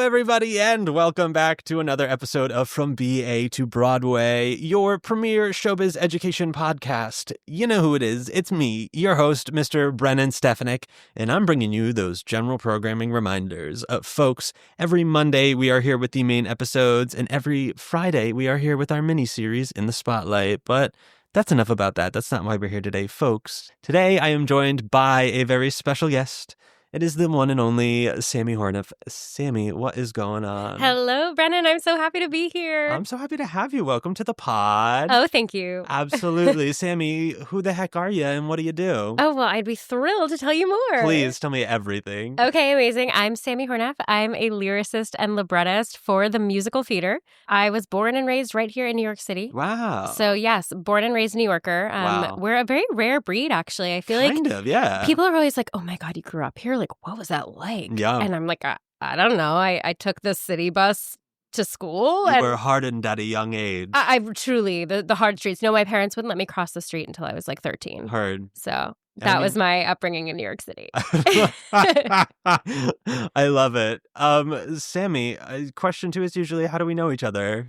everybody, and welcome back to another episode of From BA to Broadway, your premier showbiz education podcast. You know who it is. It's me, your host, Mr. Brennan Stefanik, and I'm bringing you those general programming reminders. Folks, every Monday we are here with the main episodes, and every Friday we are here with our mini-series In the Spotlight, but that's enough about that. That's not why we're here today, folks. Today I am joined by a very special guest. It is the one and only Sami Horneff. Sami, what is going on? Hello, Brennan. I'm so happy to be here. I'm so happy to have you. Welcome to the pod. Oh, thank you. Absolutely. Sami, who the heck are you and what do you do? Oh, well, I'd be thrilled to tell you more. Please tell me everything. Okay, amazing. I'm Sami Horneff. I'm a lyricist and librettist for the musical theater. I was born and raised right here in New York City. Wow. So, yes, born and raised New Yorker. Wow. We're a very rare breed, actually. I feel Kind of, yeah. people are always like, oh my God, you grew up here? Like, what was that like? Yeah. And I'm like, I don't know. I took the city bus to school. You and were hardened at a young age. I truly, the hard streets. No, my parents wouldn't let me cross the street until I was like 13. Heard. So that was my upbringing in New York City. I love it. Sami, question 2 is usually, how do we know each other?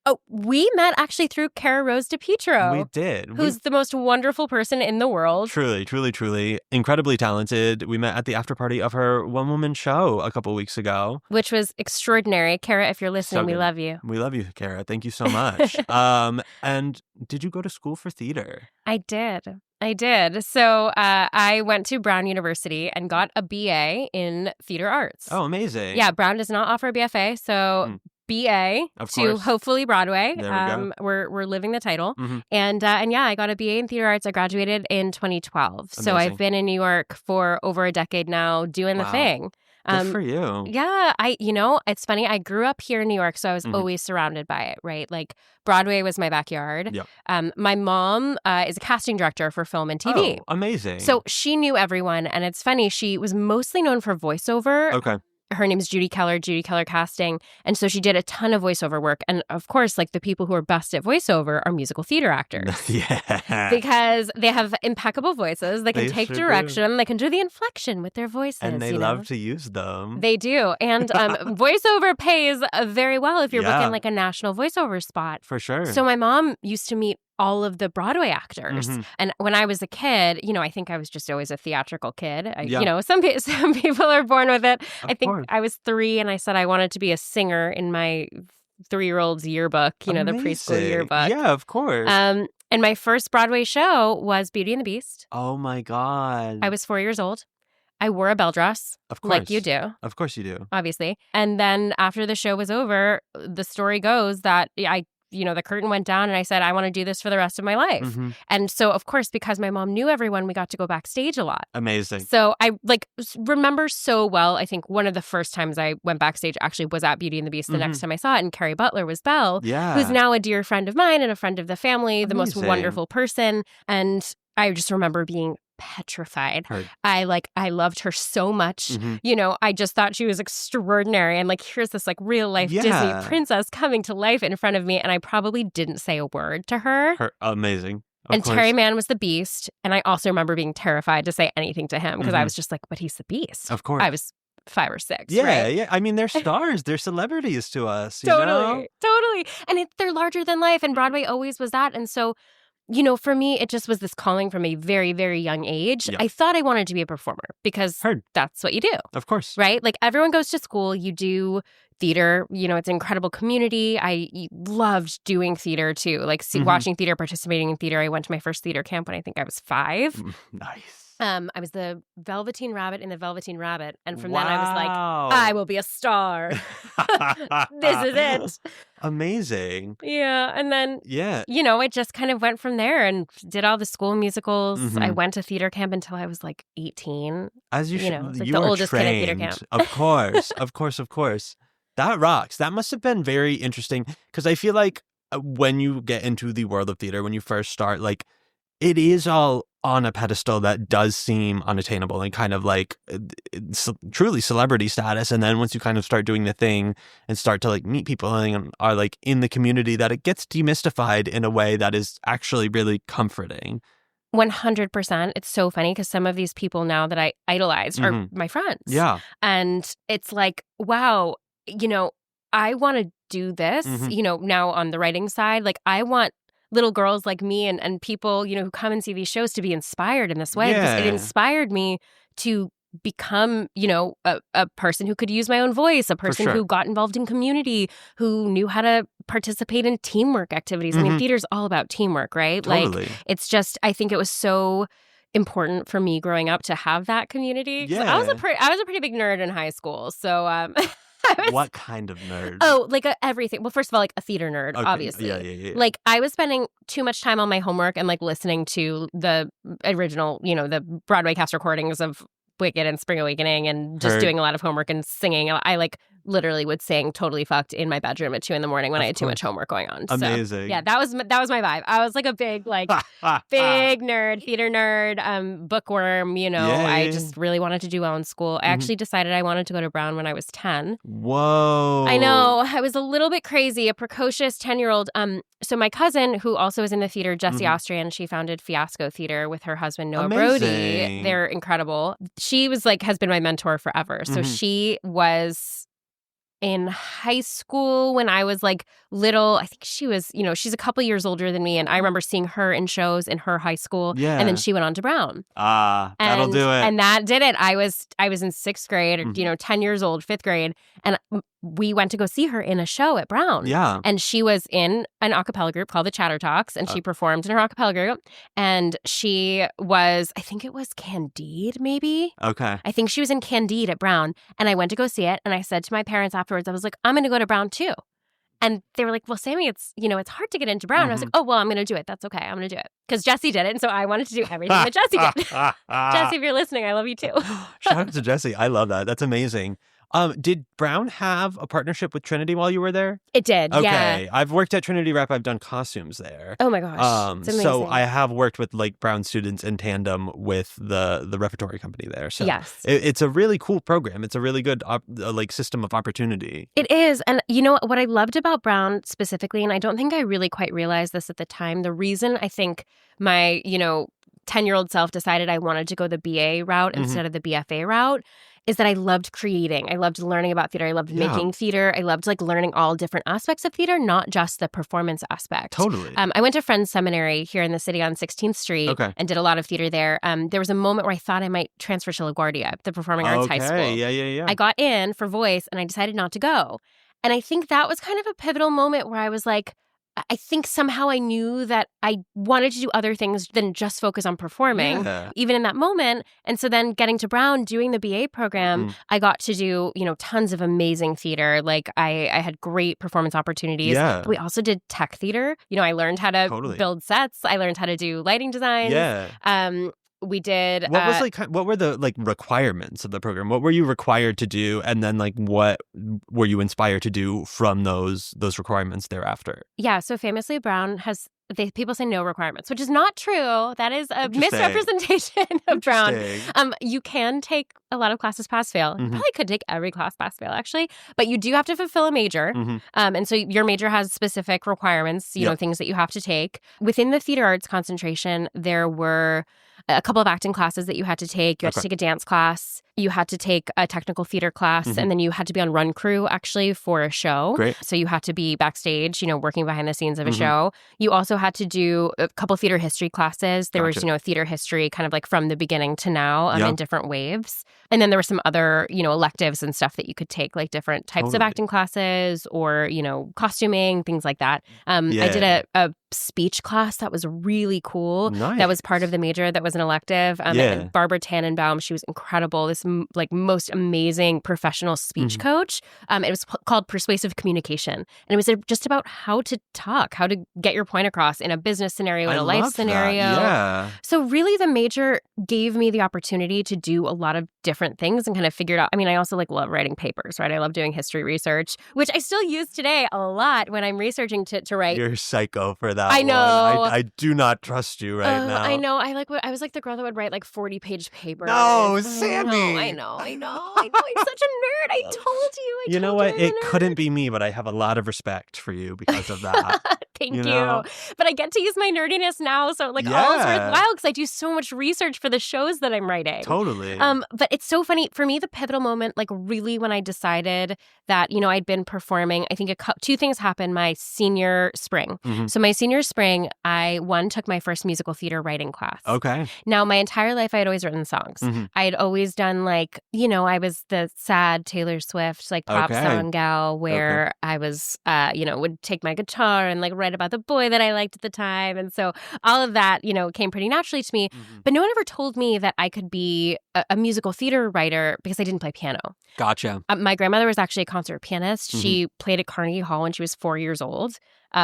Oh, we met actually through Cara Rose DePietro. We did. Who's the most wonderful person in the world. Truly, incredibly talented. We met at the after party of her one-woman show a couple weeks ago. Which was extraordinary. Cara, if you're listening, we love you. We love you, Cara. Thank you so much. And did you go to school for theater? I did. So I went to Brown University and got a BA in theater arts. Oh, amazing. Yeah, Brown does not offer a BFA, so BA to hopefully Broadway. There we go. We're living the title. Mm-hmm. And yeah, I got a BA in theater arts. I graduated in 2012. Amazing. So I've been in New York for over a decade now doing the thing. Good for you. Yeah, it's funny. I grew up here in New York, so I was always surrounded by it, right? Like Broadway was my backyard. Yep. My mom is a casting director for film and TV. Oh, amazing. So she knew everyone. And it's funny, she was mostly known for voiceover. Okay. Her name is Judy Keller Casting. And so she did a ton of voiceover work. And of course, like the people who are best at voiceover are musical theater actors. Yeah. Because they have impeccable voices. They can take direction. Do. They can do the inflection with their voices. And they love to use them. They do. And voiceover pays very well if you're booking like a national voiceover spot. For sure. So my mom used to meet all of the Broadway actors. Mm-hmm. And when I was a kid, I think I was just always a theatrical kid. Some people are born with it. I think I was 3 and I said I wanted to be a singer in my 3-year-old's yearbook, the preschool yearbook. Yeah, of course. And my first Broadway show was Beauty and the Beast. Oh my God. I was 4 years old. I wore a belle dress. Of course. Like you do. Of course you do. Obviously. And then after the show was over, the story goes that the curtain went down and I said, I want to do this for the rest of my life. Mm-hmm. And so, of course, because my mom knew everyone, we got to go backstage a lot. Amazing. So I remember so well, I think one of the first times I went backstage actually was at Beauty and the Beast. The next time I saw it, and Carrie Butler was Belle, who's now a dear friend of mine and a friend of the family, the most wonderful person. And I just remember being petrified. I loved her so much. Mm-hmm. I just thought she was extraordinary. And here's this real life Disney princess coming to life in front of me. And I probably didn't say a word to her. Amazing. And Terry Mann was the Beast. And I also remember being terrified to say anything to him because I was just like, but he's the Beast. Of course. I was 5 or 6. Yeah, right? yeah. I mean, they're stars. They're celebrities to us. Totally. And they're larger than life. And Broadway always was that. And so for me, it just was this calling from a very, very young age. Yep. I thought I wanted to be a performer because that's what you do. Of course. Right? Everyone goes to school, you do theater, it's an incredible community. I loved doing theater too, watching theater, participating in theater. I went to my first theater camp when I think I was 5. Nice. I was the Velveteen Rabbit in the Velveteen Rabbit. And from then I was like, I will be a star. This is it. Amazing. Yeah. And then, it just kind of went from there and did all the school musicals. Mm-hmm. I went to theater camp until I was 18. As you should. You the are oldest trained. kid at theater camp. Of course. That rocks. That must have been very interesting because I feel like when you get into the world of theater, when you first start, it is all on a pedestal that does seem unattainable and kind of truly celebrity status. And then once you kind of start doing the thing and start to meet people and are in the community, that it gets demystified in a way that is actually really comforting. 100%. It's so funny because some of these people now that I idolized are my friends. Yeah. And it's wow, I want to do this, now on the writing side. Like, I want little girls like me and people, who come and see these shows to be inspired in this way. Because it inspired me to become, a person who could use my own voice, a person who got involved in community, who knew how to participate in teamwork activities. I mean, theater's all about teamwork, right? Totally. Like, it's just, I think it was so important for me growing up to have that community. Yeah. I was a pretty big nerd in high school. So, what kind of nerd? Oh, like everything. Well, first of all, like a theater nerd, obviously. Yeah. Like, I was spending too much time on my homework and like listening to the original, the Broadway cast recordings of Wicked and Spring Awakening and just doing a lot of homework and singing. I like literally would sing Totally Fucked in my bedroom at 2 a.m. when I had too much homework going on. Amazing. So, yeah, that was my vibe. I was like a big big nerd, theater nerd, bookworm, I just really wanted to do well in school. I actually decided I wanted to go to Brown when I was 10. Whoa. I know. I was a little bit crazy, a precocious 10-year-old. So my cousin, who also is in the theater, Jessie Austrian, she founded Fiasco Theater with her husband, Noah Brody. They're incredible. She has been my mentor forever. So she was in high school when I was like little. I think she was, she's a couple years older than me. And I remember seeing her in shows in her high school. Yeah. And then she went on to Brown. That'll do it. And that did it. I was in 6th grade, or, 10 years old, 5th grade. And we went to go see her in a show at Brown. Yeah. And she was in an a cappella group called the Chatter Talks, and she performed in her a cappella group. And she was, I think it was Candide, maybe? Okay. I think she was in Candide at Brown. And I went to go see it, and I said to my parents afterwards, I was like, I'm going to go to Brown too. And they were like, well, Sami, it's hard to get into Brown. And I was like, oh, well, I'm going to do it. That's okay. I'm going to do it. Because Jessie did it. And so I wanted to do everything that Jessie did. Jessie, if you're listening, I love you too. Shout out to Jessie. I love that. That's amazing. Did Brown have a partnership with Trinity while you were there? It did, okay. Yeah. I've worked at Trinity Rep. I've done costumes there. Oh my gosh, it's amazing. So I have worked with like Brown students in tandem with the repertory company there. So yes. It's a really cool program. It's a really good system of opportunity. It is. And what I loved about Brown specifically, and I don't think I really quite realized this at the time, the reason I think my 10-year-old self decided I wanted to go the BA route instead of the BFA route is that I loved creating. I loved learning about theater. I loved making theater. I loved like learning all different aspects of theater, not just the performance aspect. Totally. I went to Friends Seminary here in the city on 16th Street and did a lot of theater there. There was a moment where I thought I might transfer to LaGuardia, the performing arts high school. Yeah. I got in for voice and I decided not to go. And I think that was kind of a pivotal moment where I was like, I think somehow I knew that I wanted to do other things than just focus on performing, even in that moment. And so then getting to Brown, doing the BA program, I got to do, tons of amazing theater. Like I had great performance opportunities. Yeah. We also did tech theater. I learned how to build sets. I learned how to do lighting design. Yeah. We did. What were the requirements of the program? What were you required to do, and then what were you inspired to do from those requirements thereafter? Yeah. So famously, Brown has. People say no requirements, which is not true. That is a misrepresentation of Brown. You can take a lot of classes pass fail. You probably could take every class pass fail actually, but you do have to fulfill a major. And so your major has specific requirements, things that you have to take. Within the theater arts concentration, there were a couple of acting classes that you had to take. You had to take a dance class. You had to take a technical theater class, and then you had to be on run crew actually for a show. Great. So you had to be backstage, working behind the scenes of a show. You also had to do a couple theater history classes. There was, theater history kind of like from the beginning to now in different waves. And then there were some other, electives and stuff that you could take, like different types of acting classes or, costuming, things like that. I did a speech class that was really cool. Nice. That was part of the major. That was an elective. And Barbara Tannenbaum, she was incredible. This most amazing professional speech coach. It was called Persuasive Communication. And it was just about how to talk, how to get your point across in a business scenario, in a life scenario. Yeah. So really the major gave me the opportunity to do a lot of different things and kind of figured out. I mean, I also love writing papers, right? I love doing history research, which I still use today a lot when I'm researching to write. You're psycho for that. I know. I do not trust you right now. I know. I was like the girl that would write 40-page papers. No, Sami. I know. I'm such a nerd. I told you. You know what? It couldn't be me, but I have a lot of respect for you because of that. Thank you. But I get to use my nerdiness now, so all is worthwhile because I do so much research for the shows that I'm writing. Totally. But it's so funny. For me, the pivotal moment, really when I decided that, I'd been performing, I think two things happened my senior spring. Mm-hmm. So my senior spring, I took my first musical theater writing class. Okay. Now, my entire life, I had always written songs. Mm-hmm. I had always done I was the sad Taylor Swift, pop song gal where I was, would take my guitar and write about the boy that I liked at the time. And so all of that, came pretty naturally to me. Mm-hmm. But no one ever told me that I could be a musical theater writer because I didn't play piano. Gotcha. My grandmother was actually a concert pianist. Mm-hmm. She played at Carnegie Hall when she was 4 years old.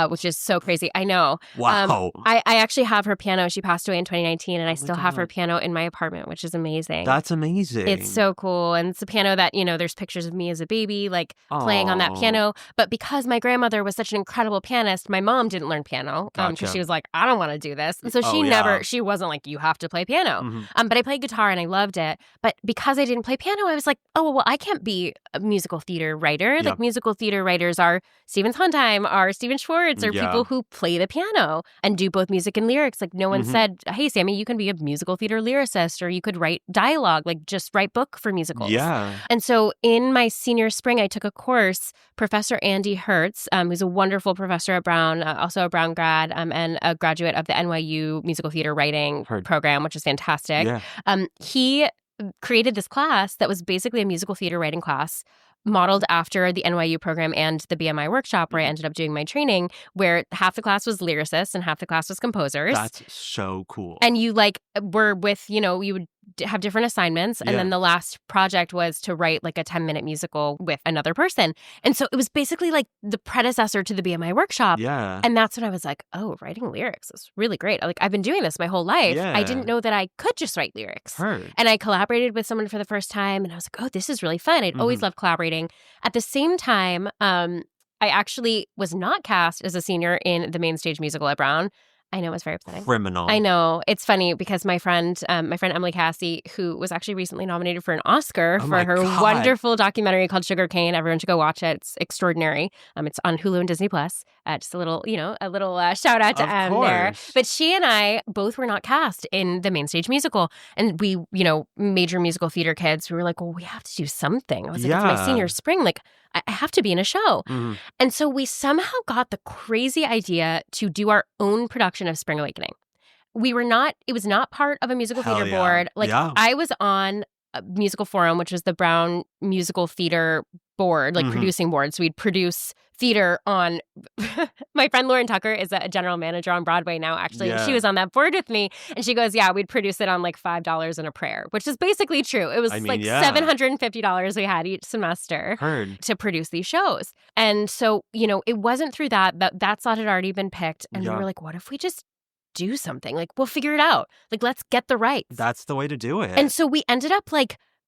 Which is so crazy. I know. Wow. I actually have her piano. She passed away in 2019, and I still have her piano in my apartment, which is amazing. That's amazing. It's so cool. And it's a piano that, there's pictures of me as a baby, playing on that piano. But because my grandmother was such an incredible pianist, my mom didn't learn piano because she was like, I don't want to do this. And so she wasn't like, you have to play piano. Mm-hmm. But I played guitar and I loved it. But because I didn't play piano, I was like, oh, well, I can't be a musical theater writer. Yep. Musical theater writers are Stephen Sondheim, are Stephen Schwartz, or people who play the piano and do both music and lyrics. No one said, hey, Sammy, you can be a musical theater lyricist, or you could write dialogue, just write book for musicals. Yeah. And so in my senior spring, I took a course. Professor Andy Hertz, who's a wonderful professor at Brown, also a Brown grad, and a graduate of the NYU musical theater writing program, which is fantastic. Yeah. He created this class that was basically a musical theater writing class modeled after the NYU program and the BMI workshop where I ended up doing my training, where half the class was lyricists and half the class was composers. That's so cool. And you were with, you would have different assignments. And then the last project was to write a 10-minute musical with another person. And so it was basically the predecessor to the BMI workshop. Yeah. And that's when I was like, oh, writing lyrics is really great. I've been doing this my whole life. Yeah. I didn't know that I could just write lyrics. Heard. And I collaborated with someone for the first time. And I was like, oh, this is really fun. I'd always loved collaborating. At the same time, I actually was not cast as a senior in the main stage musical at Brown. I know, it was very upsetting. Criminal. I know. It's funny because my friend Emily Cassie, who was actually recently nominated for an Oscar for her wonderful documentary called Sugar Cane. Everyone should go watch it. It's extraordinary. It's on Hulu and Disney Plus. Just a little shout out to Em there. But she and I both were not cast in the main stage musical. And we, major musical theater kids, we were like, well, we have to do something. I was like, it's my senior spring. I have to be in a show. Mm-hmm. And so we somehow got the crazy idea to do our own production of Spring Awakening. It was not part of a musical theater board. I was on a musical forum, which was the Brown Musical Theater board, producing board. So we'd produce theater on my friend Lauren Tucker is a general manager on Broadway now, actually. Yeah. She was on that board with me, and she goes, we'd produce it on $5 and a prayer, which is basically true. It was $750 we had each semester to produce these shows. And so, it wasn't through that slot had already been picked. And we were like, what if we just do something? We'll figure it out. Let's get the rights. That's the way to do it. And so we ended up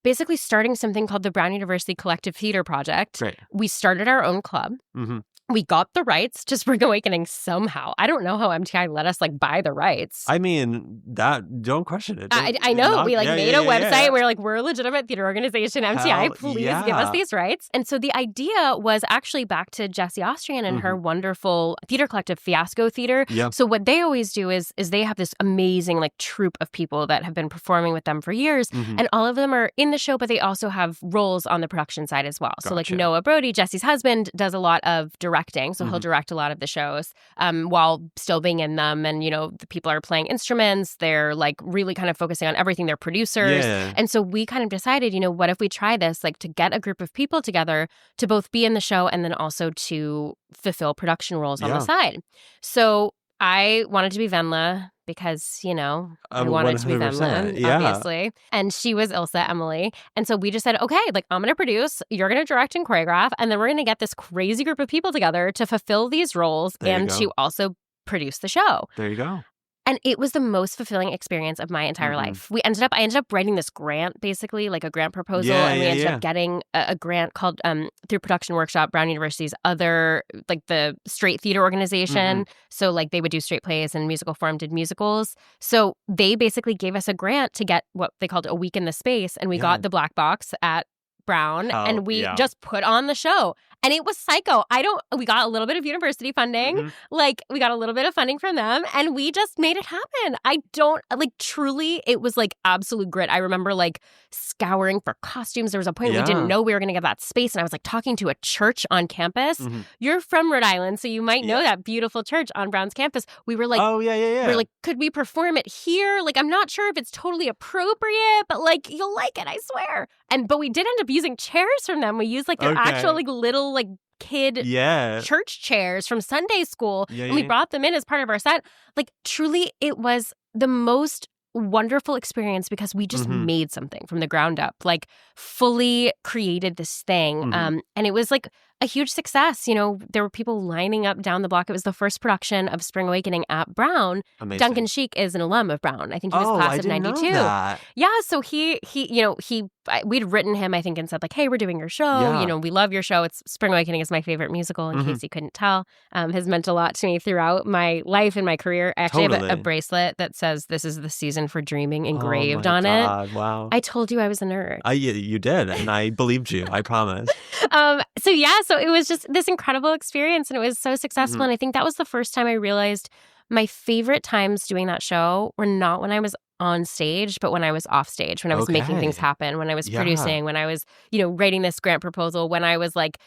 basically starting something called the Brown University Collective Theater Project. Great. We started our own club. Mm-hmm. We got the rights to Spring Awakening somehow. I don't know how MTI let us buy the rights. I mean, don't question it. I know. We made a website. We were like, we're a legitimate theater organization. MTI, please give us these rights. And so the idea was actually back to Jessie Austrian and her wonderful theater collective, Fiasco Theater. Yeah. So what they always do is they have this amazing troupe of people that have been performing with them for years. Mm-hmm. And all of them are in the show, but they also have roles on the production side as well. Gotcha. So Noah Brody, Jessie's husband, does a lot of directing. So he'll direct a lot of the shows while still being in them. And, the people are playing instruments. They're really kind of focusing on everything. They're producers. Yeah. And so we kind of decided, what if we try this, to get a group of people together to both be in the show and then also to fulfill production roles on the side. So I wanted to be Venla because, I wanted to be Venla, obviously. And she was Ilsa, Emily. And so we just said, okay, I'm going to produce, you're going to direct and choreograph, and then we're going to get this crazy group of people together to fulfill these roles and to also produce the show. There you go. And it was the most fulfilling experience of my entire life. I ended up writing this grant, basically, a grant proposal. And we ended up getting a grant called, through Production Workshop, Brown University's other, the straight theater organization. So, they would do straight plays, and Musical Forum did musicals. So they basically gave us a grant to get what they called a week in the space. And we got the black box at Brown, and we just put on the show. And it was psycho. We got a little bit of university funding. Like, we got a little bit of funding from them, and we just made it happen. Truly, it was like absolute grit. I remember like scouring for costumes. There was a point we didn't know we were going to get that space, and I was like talking to a church on campus. You're from Rhode Island, so you might know that beautiful church on Brown's campus. We were like, we were like, could we perform it here? Like, I'm not sure if it's totally appropriate, but like, you'll like it, I swear. But we did end up using chairs from them. We used like their actual like little like kid church chairs from Sunday school, and we brought them in as part of our set. Like, truly, it was the most wonderful experience because we just made something from the ground up, like fully created this thing. And it was like a huge success. You know, there were people lining up down the block. It was the first production of Spring Awakening at Brown. Amazing. Duncan Sheik is an alum of Brown. I think he was class of 92. Yeah, so we'd written him, I think, and said like, hey, we're doing your show. Yeah. You know, we love your show. Spring Awakening is my favorite musical, in case you couldn't tell. Has meant a lot to me throughout my life and my career. I actually have a bracelet that says "This is the season for dreaming" engraved on it. Wow. I told you I was a nerd. You did, and I believed you. I promise. So it was just this incredible experience, and it was so successful. And I think that was the first time I realized my favorite times doing that show were not when I was on stage, but when I was off stage, when I was making things happen, when I was producing, when I was, writing this grant proposal, when I was like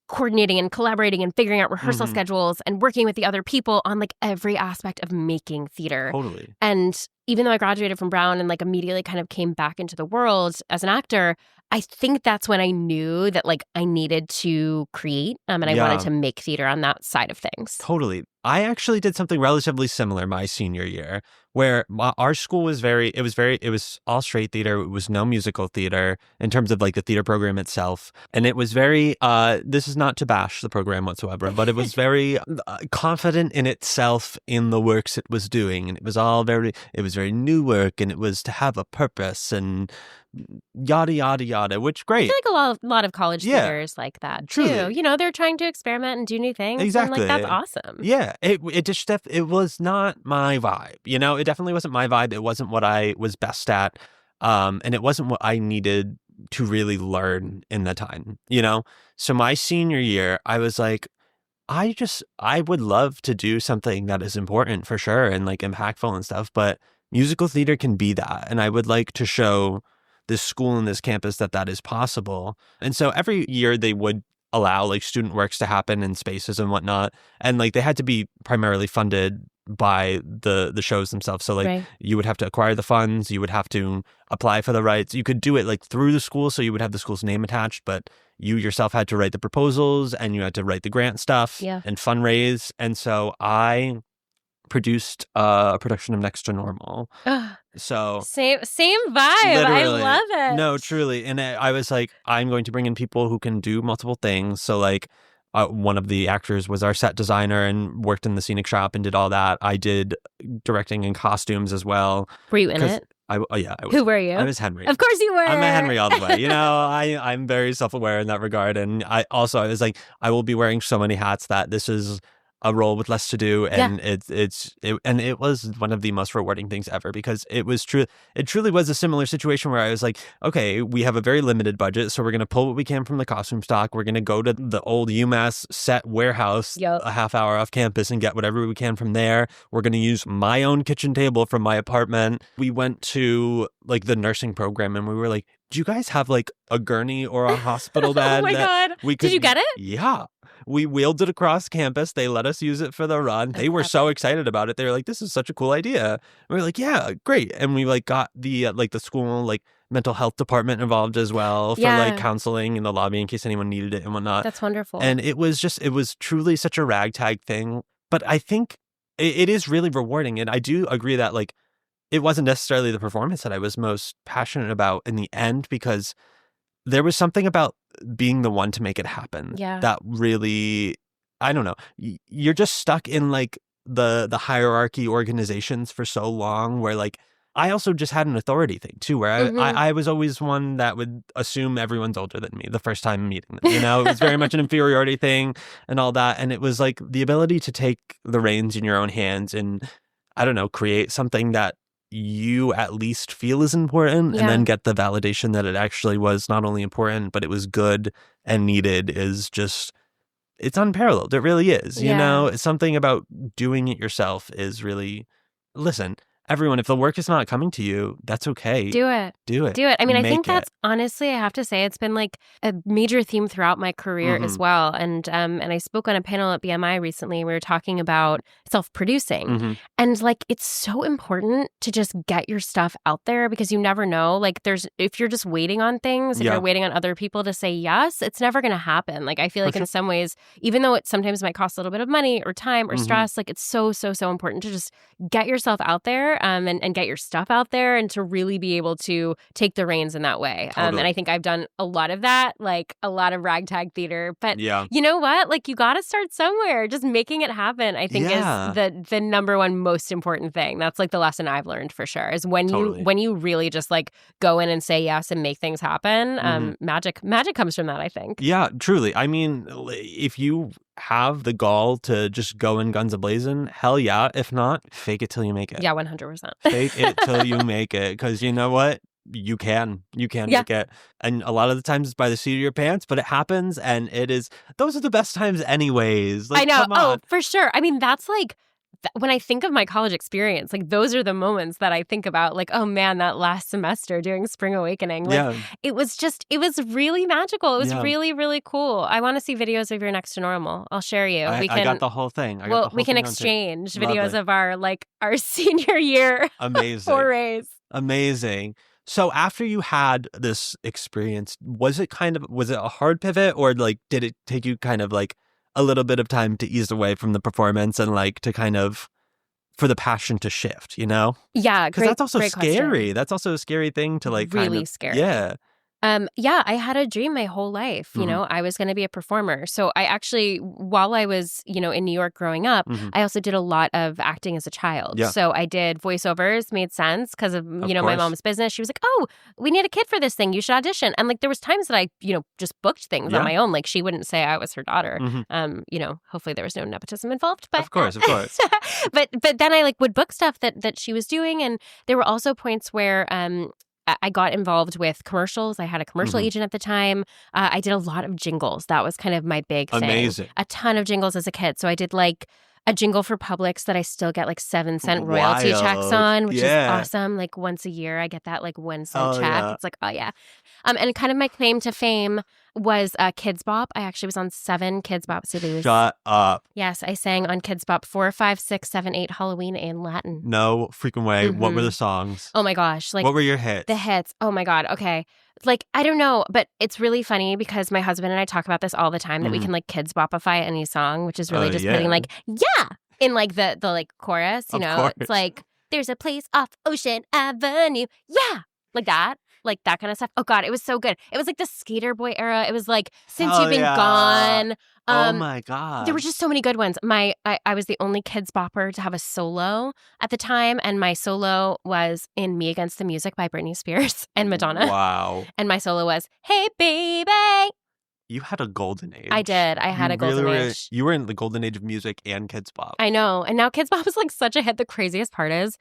coordinating and collaborating and figuring out rehearsal schedules and working with the other people on like every aspect of making theater. Totally. And even though I graduated from Brown and like immediately kind of came back into the world as an actor, I think that's when I knew that like I needed to create and I wanted to make theater on that side of things. Totally. I actually did something relatively similar my senior year where our school was it was all straight theater. It was no musical theater in terms of like the theater program itself. And it was very, this is not to bash the program whatsoever, but it was very confident in itself in the works it was doing. And it was very new work, and it was to have a purpose and yada, yada, yada, which great. I feel like a lot of college theaters like that too. Truly. They're trying to experiment and do new things. Exactly. And like, that's awesome. Yeah. It was not my vibe. It definitely wasn't my vibe. It wasn't what I was best at. And it wasn't what I needed to really learn in the time, So my senior year, I was like, I would love to do something that is important for sure and like impactful and stuff, but musical theater can be that. And I would like to show this school and this campus that is possible. And so every year they would allow like student works to happen in spaces and whatnot. And like they had to be primarily funded by the shows themselves. So like you would have to acquire the funds, you would have to apply for the rights. You could do it like through the school, so you would have the school's name attached, but you yourself had to write the proposals and you had to write the grant stuff and fundraise. And so I produced a production of Next to Normal. So same vibe. Literally. I love it. No, truly. And I was like, I'm going to bring in people who can do multiple things. So like one of the actors was our set designer and worked in the scenic shop and did all that. I did directing and costumes as well. Were you in it? I was. Who were you? I was Henry. Of course you were. I'm a Henry all the way. I'm very self-aware in that regard. And I was like, I will be wearing so many hats that this is a role with less to do, and it was one of the most rewarding things ever, because it was true. It truly was a similar situation where I was like, okay, we have a very limited budget, so we're going to pull what we can from the costume stock. We're going to go to the old UMass set warehouse a half hour off campus and get whatever we can from there. We're going to use my own kitchen table from my apartment. We went to like the nursing program and we were like, do you guys have like a gurney or a hospital bed? Oh my God. Did you get it? Yeah. We wheeled it across campus. They let us use it for the run. They were so excited about it. They were like, this is such a cool idea. And we were like, yeah, great. And we like got the the school like mental health department involved as well for like counseling in the lobby in case anyone needed it and whatnot. That's wonderful. And it was truly such a ragtag thing. But I think it is really rewarding. And I do agree that like it wasn't necessarily the performance that I was most passionate about in the end, because there was something about being the one to make it happen that really, I don't know, you're just stuck in like the hierarchy organizations for so long, where like I also just had an authority thing too, where I was always one that would assume everyone's older than me the first time meeting them. It was very much an inferiority thing and all that. And it was like the ability to take the reins in your own hands and, I don't know, create something that you at least feel is important and then get the validation that it actually was not only important, but it was good and needed, is just it's unparalleled. It really is. You know, something about doing it yourself is really, listen, everyone, if the work is not coming to you, that's okay. Do it. Do it. Do it. I mean, I Make think that's it. honestly, I have to say, it's been like a major theme throughout my career as well. And I spoke on a panel at BMI recently. We were talking about self-producing. And like, it's so important to just get your stuff out there because you never know. Like, if you're just waiting on things, if you're waiting on other people to say yes, it's never going to happen. Like, I feel like in some ways, even though it sometimes might cost a little bit of money or time or stress, like it's so important to just get yourself out there and get your stuff out there and to really be able to take the reins in that way. And I think I've done a lot of that, like a lot of ragtag theater. But you know what? Like, you got to start somewhere. Just making it happen, I think, is the number one most important thing. That's like the lesson I've learned for sure, is when you really just like go in and say yes and make things happen, magic comes from that, I think. Yeah, truly. I mean, if you have the gall to just go in guns a-blazing, hell yeah. If not, fake it till you make it. Yeah, 100%. Fake it till you make it. Because you know what? You can make it. And a lot of the times it's by the seat of your pants, but it happens, and those are the best times anyways. Like, I know. Come on. Oh, for sure. I mean, that's like, when I think of my college experience, like those are the moments that I think about, like, oh man, that last semester during Spring Awakening. Like, it was really magical. It was really, really cool. I want to see videos of your Next to Normal. I'll share you. I got the whole thing. We can exchange videos of our senior year forays. Amazing. So after you had this experience, was it a hard pivot, or like did it take you kind of like a little bit of time to ease away from the performance and like to kind of for the passion to shift, you know? Yeah, because that's also scary. Question. That's also a scary thing to like really scary. Yeah. I had a dream my whole life, you know, I was going to be a performer. So I actually, while I was, you know, in New York growing up, I also did a lot of acting as a child. Yeah. So I did voiceovers, made sense because of you know, my mom's business. She was like, oh, we need a kid for this thing. You should audition. And like, there was times that I, you know, just booked things on my own. Like, she wouldn't say I was her daughter. You know, hopefully there was no nepotism involved. But Of course. but then I like would book stuff that she was doing. And there were also points where, I got involved with commercials. I had a commercial agent at the time. I did a lot of jingles. That was kind of my big thing. Amazing. A ton of jingles as a kid. So I did like a jingle for Publix that I still get like 7-cent royalty checks on, which is awesome. Like once a year, I get that like 1 cent check. Yeah. It's like, oh yeah. And kind of my claim to fame was Kidz Bop. I actually was on 7 Kidz Bop CDs. Shut up. Yes, I sang on Kidz Bop 4, 5, 6, 7, 8 Halloween and Latin. No freaking way. What were the songs? Oh my gosh. Like, what were your hits? The hits. Oh my God. Okay. Like, I don't know, but it's really funny because my husband and I talk about this all the time, that we can like Kidz Bopify any song, which is really just putting like, in like the like chorus, you know? It's like, there's a place off Ocean Avenue. Yeah. Like that. Like that kind of stuff. Oh God, it was so good. It was like the Skater Boy era. It was like Since You've Been Gone. Oh my God. There were just so many good ones. I was the only Kidz Bopper to have a solo at the time, and my solo was in Me Against the Music by Britney Spears and Madonna. Wow. And my solo was, Hey Baby. You had a golden age. I did. I had a golden age. You were in the golden age of music and Kidz Bop. I know. And now Kidz Bop is like such a hit. The craziest part is,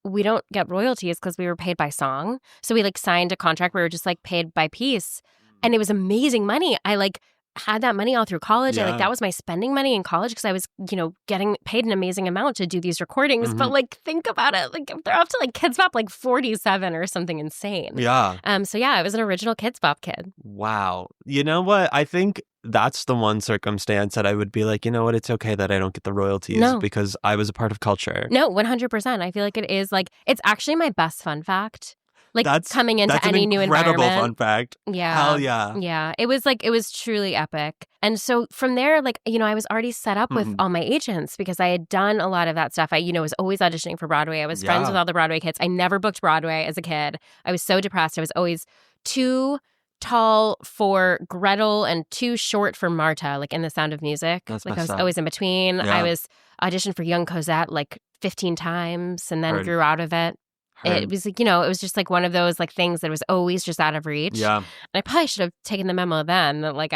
we don't get royalties because we were paid by song. So we like signed a contract where we were just like paid by piece. And it was amazing money. I like had that money all through college. Yeah. That was my spending money in college because I was, you know, getting paid an amazing amount to do these recordings. But like, think about it. Like, they're up to like Kidz Bop like 47 or something insane. Yeah. So yeah, I was an original Kidz Bop kid. Wow. You know what? I think that's the one circumstance that I would be like, you know what? It's okay that I don't get the royalties because I was a part of culture. No, 100%. I feel like it is like, it's actually my best fun fact. Like, coming into any new environment. That's an incredible fun fact. Yeah. Hell yeah. Yeah. It was truly epic. And so from there, like, you know, I was already set up with all my agents because I had done a lot of that stuff. I, you know, was always auditioning for Broadway. I was friends with all the Broadway kids. I never booked Broadway as a kid. I was so depressed. I was always too tall for Gretel and too short for Marta, like in The Sound of Music. That's like I was always in between. I was auditioned for Young Cosette like 15 times and then grew out of it. It was like, it was just like one of those like things that was always just out of reach. Yeah. And I probably should have taken the memo then that like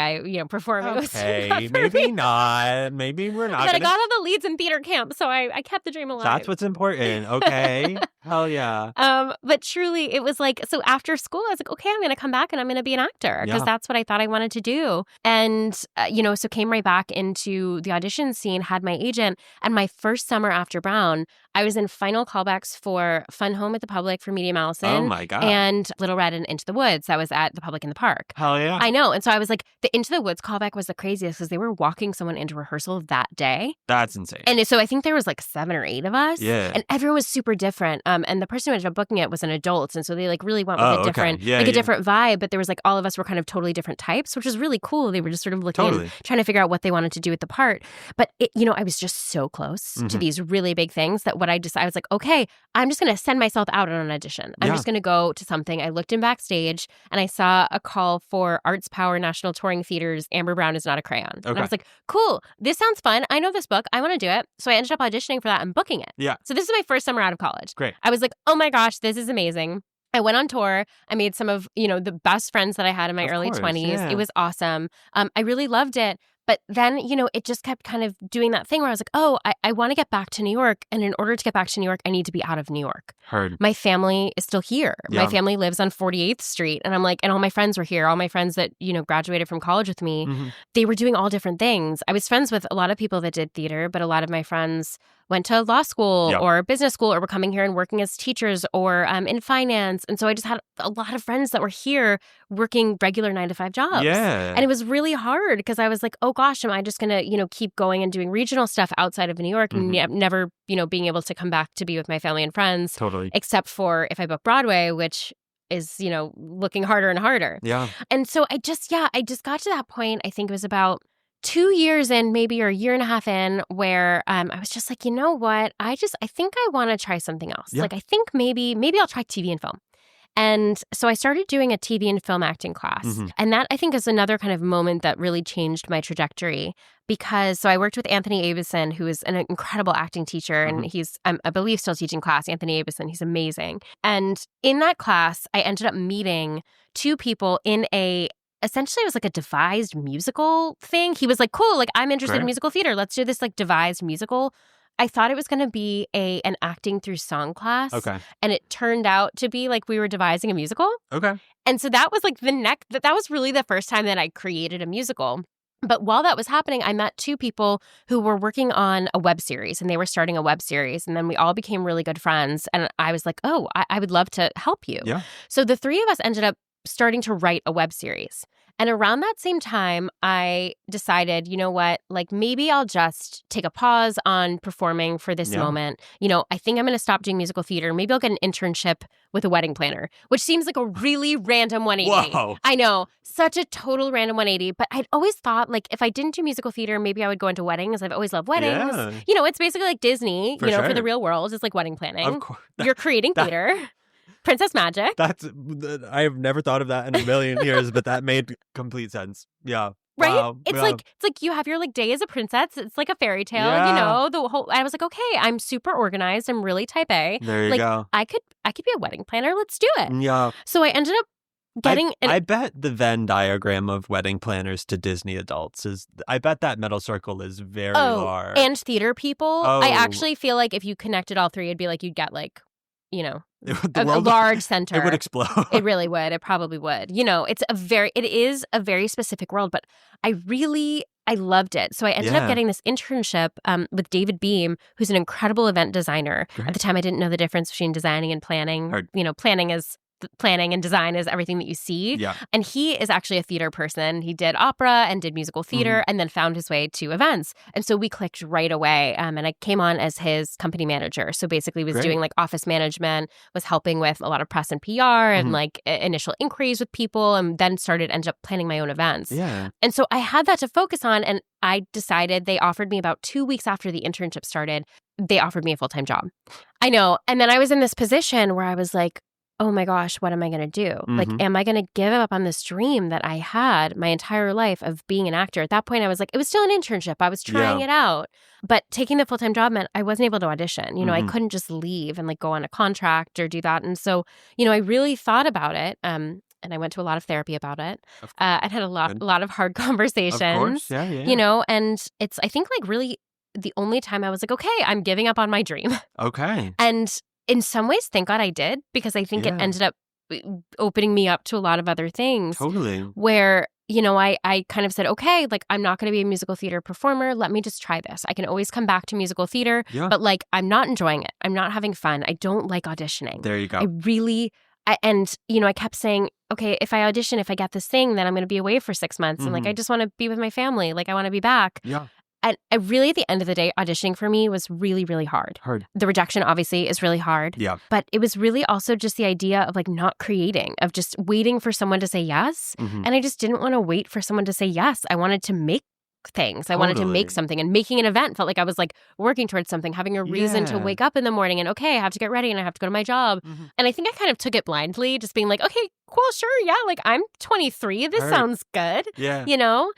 performing was okay, maybe not. Maybe we're not. But I got all the leads in theater camp, so I kept the dream alive. That's what's important. Okay. Hell yeah. But truly, it was like, so after school, I was like, okay, I'm going to come back and I'm going to be an actor because that's what I thought I wanted to do. And, so came right back into the audition scene, had my agent. And my first summer after Brown, I was in final callbacks for Fun Home at the Public for Medium Allison. Oh my God. And Little Red and Into the Woods. That was at the Public in the Park. Hell yeah. I know. And so I was like, the Into the Woods callback was the craziest because they were walking someone into rehearsal that day. That's insane. And so I think there was like 7 or 8 of us. Yeah. And everyone was super different. And the person who ended up booking it was an adult. And so they like really went with a different, a different vibe. But there was like all of us were kind of totally different types, which was really cool. They were just sort of looking and trying to figure out what they wanted to do with the part. But, I was just so close to these really big things that I was like, okay, I'm just going to send myself out on an audition. I'm just going to go to something. I looked in backstage and I saw a call for Arts Power National Touring Theater's Amber Brown Is Not a Crayon. Okay. And I was like, cool, this sounds fun. I know this book. I want to do it. So I ended up auditioning for that and booking it. Yeah. So this is my first summer out of college. Great. I was like, oh my gosh, this is amazing. I went on tour. I made some of, the best friends that I had in my early 20s. Yeah. It was awesome. I really loved it. But then, it just kept kind of doing that thing where I was like, oh, I want to get back to New York. And in order to get back to New York, I need to be out of New York. Heard. My family is still here. Yeah. My family lives on 48th Street. And I'm like, and all my friends were here. All my friends that, graduated from college with me, they were doing all different things. I was friends with a lot of people that did theater, but a lot of my friends went to law school or business school or were coming here and working as teachers or in finance. And so I just had a lot of friends that were here working regular 9-to-5 jobs. Yeah. And it was really hard because I was like, oh gosh, am I just going to, keep going and doing regional stuff outside of New York and never, being able to come back to be with my family and friends. Totally. Except for if I book Broadway, which is, looking harder and harder. Yeah. And so I just got to that point. I think it was about 2 years in, maybe, or a year and a half in, where I was just like, you know what? I think I want to try something else. Yeah. Like, I think maybe I'll try TV and film. And so I started doing a TV and film acting class. And that, I think, is another kind of moment that really changed my trajectory because I worked with Anthony Abison, who is an incredible acting teacher. And he's, I believe, still teaching class. Anthony Abison, he's amazing. And in that class, I ended up meeting 2 people in essentially it was like a devised musical thing. He was like, cool, like I'm interested in musical theater. Let's do this like devised musical. I thought it was going to be an acting through song class. Okay. And it turned out to be like we were devising a musical. Okay. And so that was like that was really the first time that I created a musical. But while that was happening, I met 2 people who were working on a web series and they were starting a web series. And then we all became really good friends. And I was like, oh, I would love to help you. Yeah. So the 3 of us ended up starting to write a web series. And around that same time, I decided, you know what, like maybe I'll just take a pause on performing for this moment. I think I'm going to stop doing musical theater. Maybe I'll get an internship with a wedding planner, which seems like a really random 180. Whoa. I know, such a total random 180. But I'd always thought like if I didn't do musical theater, maybe I would go into weddings. I've always loved weddings. Yeah. It's basically like Disney, for the real world. It's like wedding planning. Of course. You're creating theater. Princess Magic. I have never thought of that in a million years, but that made complete sense. Yeah. Right? Wow. It's like you have your like day as a princess. It's like a fairy tale, the whole I was like, okay, I'm super organized. I'm really type A. There you go. I could be a wedding planner. Let's do it. Yeah. So I ended up getting I bet the Venn diagram of wedding planners to Disney adults I bet that middle circle is very large. And theater people. I actually feel like if you connected all 3, it'd be like you'd get like, a large center. It would explode. It really would. It probably would. It is a very specific world, but I loved it. So I ended up getting this internship with David Beam, who's an incredible event designer. Great. At the time, I didn't know the difference between designing and planning. Planning and design is everything that you see. Yeah. And he is actually a theater person. He did opera and did musical theater and then found his way to events. And so we clicked right away. And I came on as his company manager. So basically was doing like office management, was helping with a lot of press and PR and like initial inquiries with people, and then ended up planning my own events. Yeah. And so I had that to focus on. And I decided they offered me about 2 weeks after the internship started, they offered me a full-time job. I know. And then I was in this position where I was like, oh my gosh, what am I going to do? Like, am I going to give up on this dream that I had my entire life of being an actor? At that point, I was like, it was still an internship. I was trying it out. But taking the full-time job meant I wasn't able to audition. I couldn't just leave and like go on a contract or do that. And so, I really thought about it. And I went to a lot of therapy about it. And had a lot of hard conversations. Of course. Yeah. And it's, I think, like really the only time I was like, okay, I'm giving up on my dream. Okay. And in some ways, thank God I did, because I think it ended up opening me up to a lot of other things. Totally. Where, I kind of said, okay, like I'm not going to be a musical theater performer. Let me just try this. I can always come back to musical theater, but like I'm not enjoying it. I'm not having fun. I don't like auditioning. There you go. I kept saying, okay, if I audition, if I get this thing, then I'm going to be away for 6 months. And like, I just want to be with my family. Like I want to be back. Yeah. And I really, at the end of the day, auditioning for me was really, really hard. The rejection, obviously, is really hard. Yeah. But it was really also just the idea of like not creating, of just waiting for someone to say yes. And I just didn't want to wait for someone to say yes. I wanted to make things. I wanted to make something, and making an event felt like I was like working towards something, having a reason to wake up in the morning and okay, I have to get ready and I have to go to my job. And I think I kind of took it blindly, just being like, okay, cool, sure, yeah, like I'm 23. This sounds good. Yeah.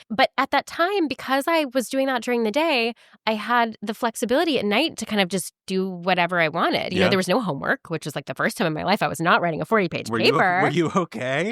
But at that time, because I was doing that during the day, I had the flexibility at night to kind of just do whatever I wanted. There was no homework, which was like the first time in my life I was not writing a 40-page paper. Were you okay?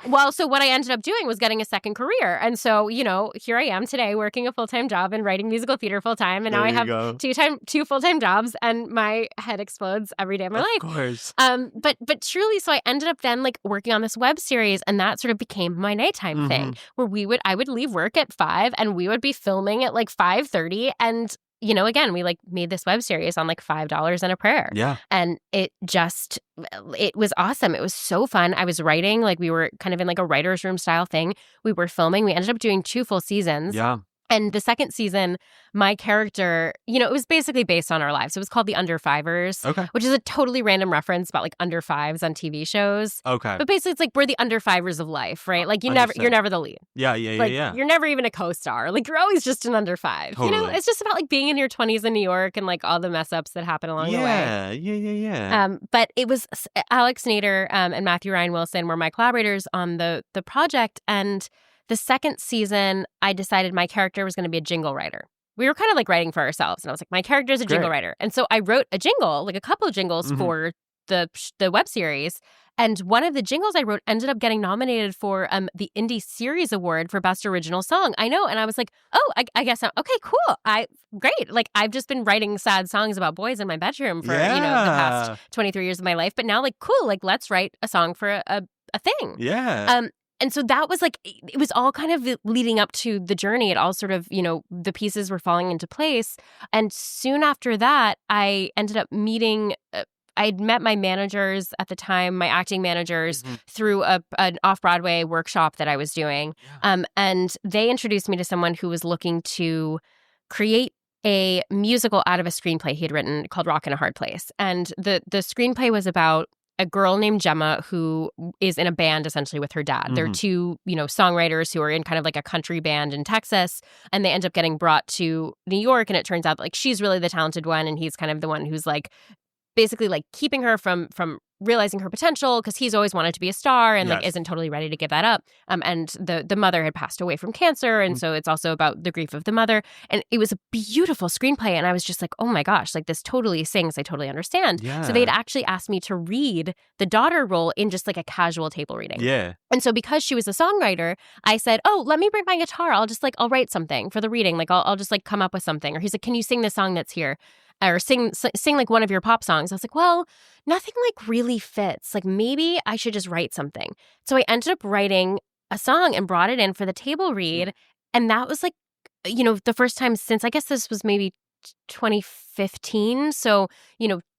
Well, so what I ended up doing was getting a second career. And so, here I am today working a full-time job and writing musical theater full-time. And now I have two full-time jobs, and my head explodes every day of my life. Of course. But truly, so I ended up then like working on this web series, and that sort of became my nighttime thing, where I would leave work at 5 and we would be filming at like 5:30. And again, we like made this web series on like $5 and a prayer. Yeah. And it was awesome. It was so fun. I was writing, like we were kind of in like a writer's room style thing. We were filming. We ended up doing 2 full seasons. Yeah. And the second season, my character, it was basically based on our lives. It was called The Under Fivers, which is a totally random reference about like under fives on TV shows. Okay. But basically, it's like we're the under fivers of life, right? Like you're never the lead. Yeah. You're never even a co-star. Like you're always just an under five. Totally. It's just about like being in your 20s in New York and like all the mess ups that happen along the way. Yeah. But it was Alex Nader and Matthew Ryan Wilson were my collaborators on the project, and the second season, I decided my character was going to be a jingle writer. We were kind of like writing for ourselves. And I was like, my character is a jingle writer. And so I wrote a jingle, like a couple of jingles for the web series. And one of the jingles I wrote ended up getting nominated for the Indie Series Award for Best Original Song. I know. And I was like, oh, I guess okay, cool. Great. Like I've just been writing sad songs about boys in my bedroom for, the past 23 years of my life. But now like, cool, like let's write a song for a thing. Yeah. And so that was like, it was all kind of leading up to the journey. It all sort of, the pieces were falling into place. And soon after that, I ended up meeting, I'd met my managers at the time, my acting managers, through an off-Broadway workshop that I was doing. Yeah. And they introduced me to someone who was looking to create a musical out of a screenplay he had written called Rock in a Hard Place. And the screenplay was about a girl named Gemma who is in a band essentially with her dad. They're 2, songwriters who are in kind of like a country band in Texas, and they end up getting brought to New York, and it turns out like she's really the talented one, and he's kind of the one who's like basically like keeping her from realizing her potential, because he's always wanted to be a star and like isn't totally ready to give that up. And the mother had passed away from cancer, and so it's also about the grief of the mother. And it was a beautiful screenplay, and I was just like, oh my gosh, like this totally sings. I totally understand. Yeah. So they'd actually asked me to read the daughter role in just like a casual table reading. Yeah. And so because she was a songwriter, I said, oh, let me bring my guitar. I'll write something for the reading. Like I'll just like come up with something. Or he's like, can you sing the song that's here? Or sing like one of your pop songs. I was like, well, nothing like really fits. Like maybe I should just write something. So I ended up writing a song and brought it in for the table read. And that was like, the first time since, I guess this was maybe 2015. So,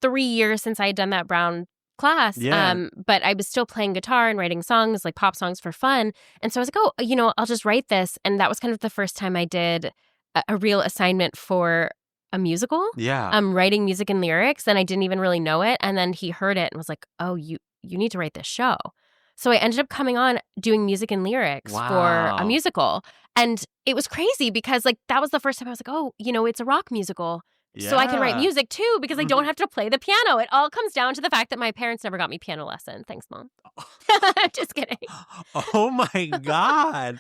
3 years since I had done that Brown class. Yeah. But I was still playing guitar and writing songs, like pop songs for fun. And so I was like, oh, I'll just write this. And that was kind of the first time I did a real assignment for a musical. Yeah. Writing music and lyrics, and I didn't even really know it. And then he heard it and was like, oh, you need to write this show. So I ended up coming on doing music and lyrics for a musical. And it was crazy because like that was the first time I was like, oh, it's a rock musical. so I can write music too because I don't have to play the piano. It all comes down to the fact that my parents never got me piano lesson. Thanks, Mom. Just kidding. Oh my God.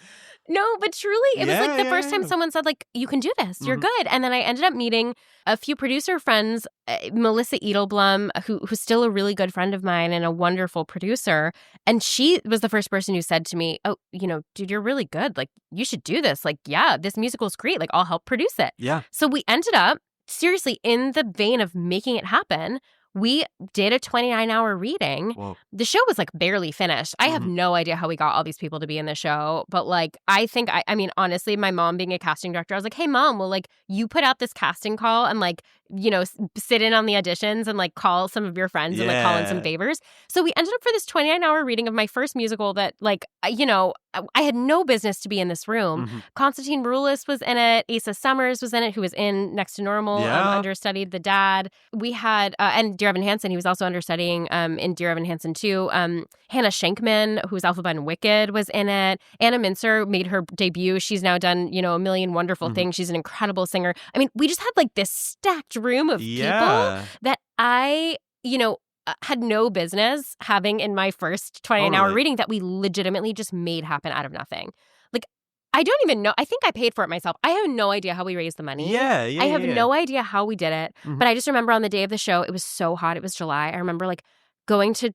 No, but truly, it was like the first time someone said, like, you can do this. You're good. And then I ended up meeting a few producer friends, Melissa Edelblum, who's still a really good friend of mine and a wonderful producer. And she was the first person who said to me, oh, dude, you're really good. Like, you should do this. Like, yeah, this musical's great. Like, I'll help produce it. Yeah. So we ended up, seriously, in the vein of making it happen, we did a 29-hour reading. Whoa. The show was like barely finished. I have no idea how we got all these people to be in the show. But like, I think, I mean, honestly, my mom being a casting director, I was like, hey, Mom, well, like, you put out this casting call and like, sit in on the auditions and like call some of your friends and like call in some favors. So we ended up for this 29-hour reading of my first musical that like, I had no business to be in this room. Constantine Maroulis was in it. Asa Summers was in it, who was in Next to Normal, understudied the dad. We had, and Dear Evan Hansen, he was also understudying in Dear Evan Hansen 2. Hannah Shankman, who's Elphaba in Wicked, was in it. Anna Mincer made her debut. She's now done, a million wonderful things. She's an incredible singer. I mean, we just had like this stacked room of people that I, had no business having in my first 29-hour reading that we legitimately just made happen out of nothing. Like, I don't even know. I think I paid for it myself. I have no idea how we raised the money. I have no idea how we did it. But I just remember on the day of the show, it was so hot. It was July. I remember like going to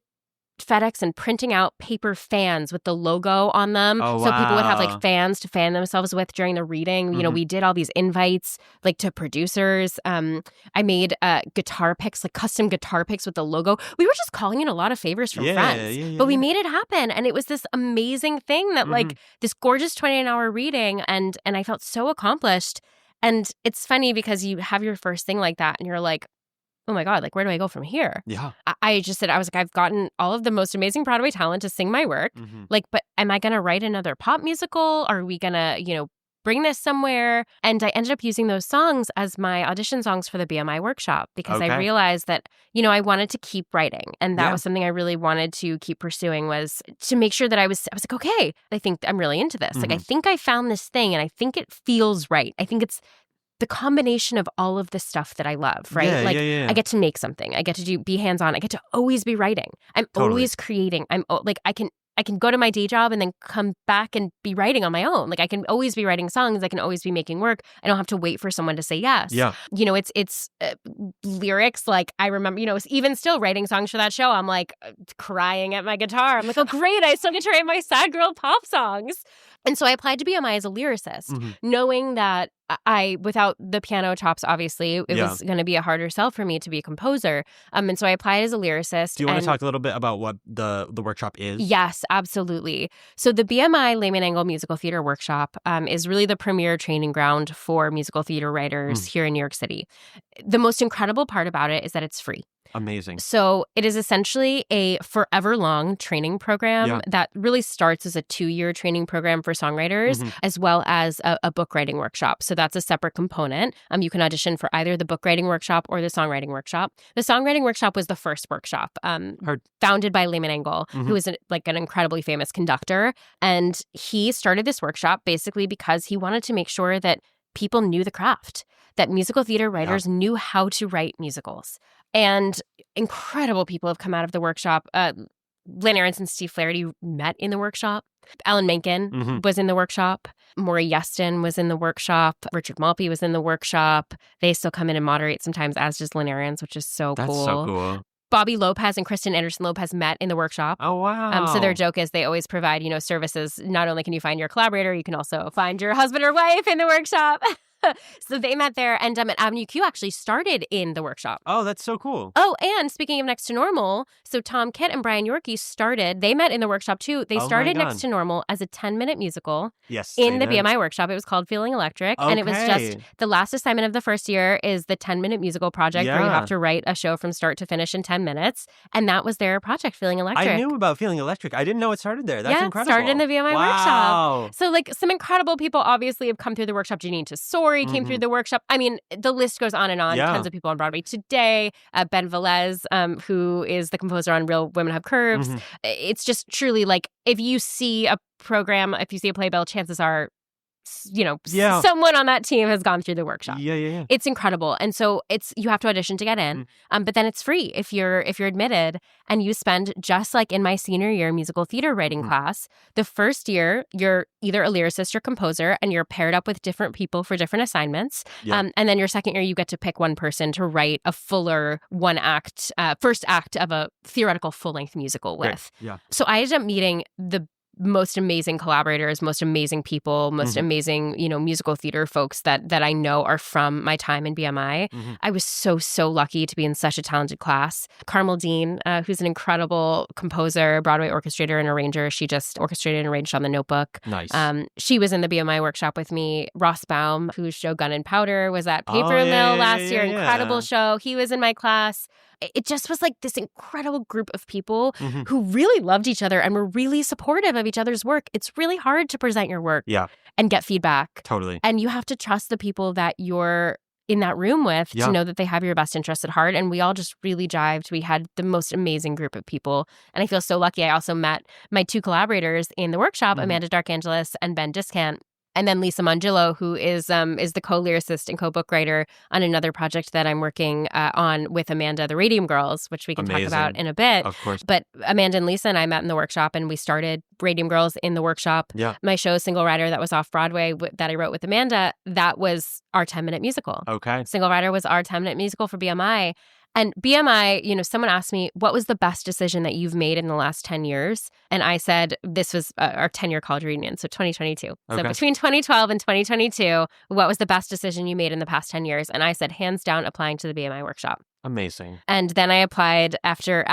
FedEx and printing out paper fans with the logo on them. Oh, so people would have like fans to fan themselves with during the reading. We did all these invites like to producers. I made guitar picks, like custom guitar picks with the logo. We were just calling in a lot of favors from friends. But we made it happen. And it was this amazing thing that like this gorgeous 29-hour reading and I felt so accomplished. And it's funny because you have your first thing like that and you're like, oh my God, like, where do I go from here? Yeah. I just said, I was like, I've gotten all of the most amazing Broadway talent to sing my work. Like, but am I going to write another pop musical? Are we going to, bring this somewhere? And I ended up using those songs as my audition songs for the BMI workshop because I realized that, I wanted to keep writing. And that was something I really wanted to keep pursuing was to make sure that I was like, okay, I think I'm really into this. Like, I think I found this thing and I think it feels right. I think it's the combination of all of the stuff that I love, right? I get to make something. I get to be hands-on. I get to always be writing. I'm always creating. I'm like, I can go to my day job and then come back and be writing on my own. Like I can always be writing songs. I can always be making work. I don't have to wait for someone to say yes. Yeah. It's lyrics. Like I remember, even still writing songs for that show, I'm like crying at my guitar. I'm like, oh great, I still get to write my sad girl pop songs. And so I applied to BMI as a lyricist, knowing that without the piano chops, obviously, it was going to be a harder sell for me to be a composer. And so I applied as a lyricist. Do you want to talk a little bit about what the workshop is? Yes, absolutely. So the BMI Lehman Engel Musical Theater Workshop is really the premier training ground for musical theater writers here in New York City. The most incredible part about it is that it's free. Amazing. So it is essentially a forever long training program that really starts as a 2-year training program for songwriters, as well as a book writing workshop. So that's a separate component. You can audition for either the book writing workshop or the songwriting workshop. The songwriting workshop was the first workshop, founded by Lehman Engel, who is an incredibly famous conductor. And he started this workshop basically because he wanted to make sure that people knew the craft, that musical theater writers knew how to write musicals. And incredible people have come out of the workshop. Lynn Aronson and Steve Flaherty met in the workshop. Alan Menken was in the workshop. Maury Yeston was in the workshop. Richard Malpe was in the workshop. They still come in and moderate sometimes, as does Lynn Aronson, which is so cool. That's so cool. Bobby Lopez and Kristen Anderson Lopez met in the workshop. Oh, wow. So their joke is they always provide, services. Not only can you find your collaborator, you can also find your husband or wife in the workshop. So they met there, and Avenue Q actually started in the workshop. Oh, that's so cool. Oh, and speaking of Next to Normal, so Tom Kitt and Brian Yorkie they met in the workshop too. They started Next to Normal as a 10-minute musical in the BMI workshop. It was called Feeling Electric, and it was just the last assignment of the first year is the 10-minute musical project where you have to write a show from start to finish in 10 minutes, and that was their project, Feeling Electric. I knew about Feeling Electric. I didn't know it started there. That's incredible. Yeah, started in the BMI workshop. So some incredible people obviously have come through the workshop. Janine Tesori came through the workshop. I mean, the list goes on and on. Tons of people on Broadway today. Ben Velez, who is the composer on Real Women Have Curves. It's just truly if you see a program, if you see a playbill, chances are someone on that team has gone through the workshop. Yeah. It's incredible. And so you have to audition to get in. But then it's free if you're admitted, and you spend, just like in my senior year musical theater writing class, the first year you're either a lyricist or composer, and you're paired up with different people for different assignments. And then your second year you get to pick one person to write a fuller first act of a theoretical full-length musical with. Yeah. So I ended up meeting the most amazing collaborators, most amazing people, most amazing, musical theater folks that I know are from my time in BMI. I was so lucky to be in such a talented class. Carmel Dean, who's an incredible composer, Broadway orchestrator and arranger. She just orchestrated and arranged on The Notebook. Nice. She was in the BMI workshop with me. Ross Baum, whose show Gun and Powder was at Paper Mill last year. Incredible show. He was in my class. It just was like this incredible group of people who really loved each other and were really supportive of each other's work. It's really hard to present your work and get feedback. Totally. And you have to trust the people that you're in that room with to know that they have your best interests at heart. And we all just really jived. We had the most amazing group of people. And I feel so lucky. I also met my two collaborators in the workshop, Amanda Darkangelis and Ben Discant. And then Lisa Mongillo, who is the co-lyricist and co-book writer on another project that I'm working on with Amanda, the Radium Girls, which we can talk about in a bit. Of course. But Amanda and Lisa and I met in the workshop, and we started Radium Girls in the workshop. Yeah. My show, Single Rider, that was off Broadway that I wrote with Amanda, that was our 10-minute musical. Okay. Single Rider was our 10-minute musical for BMI. And BMI, someone asked me, what was the best decision that you've made in the last 10 years? And I said, this was our 10-year college reunion, so 2022. So between 2012 and 2022, what was the best decision you made in the past 10 years? And I said, hands down, applying to the BMI workshop. Amazing. And then I applied after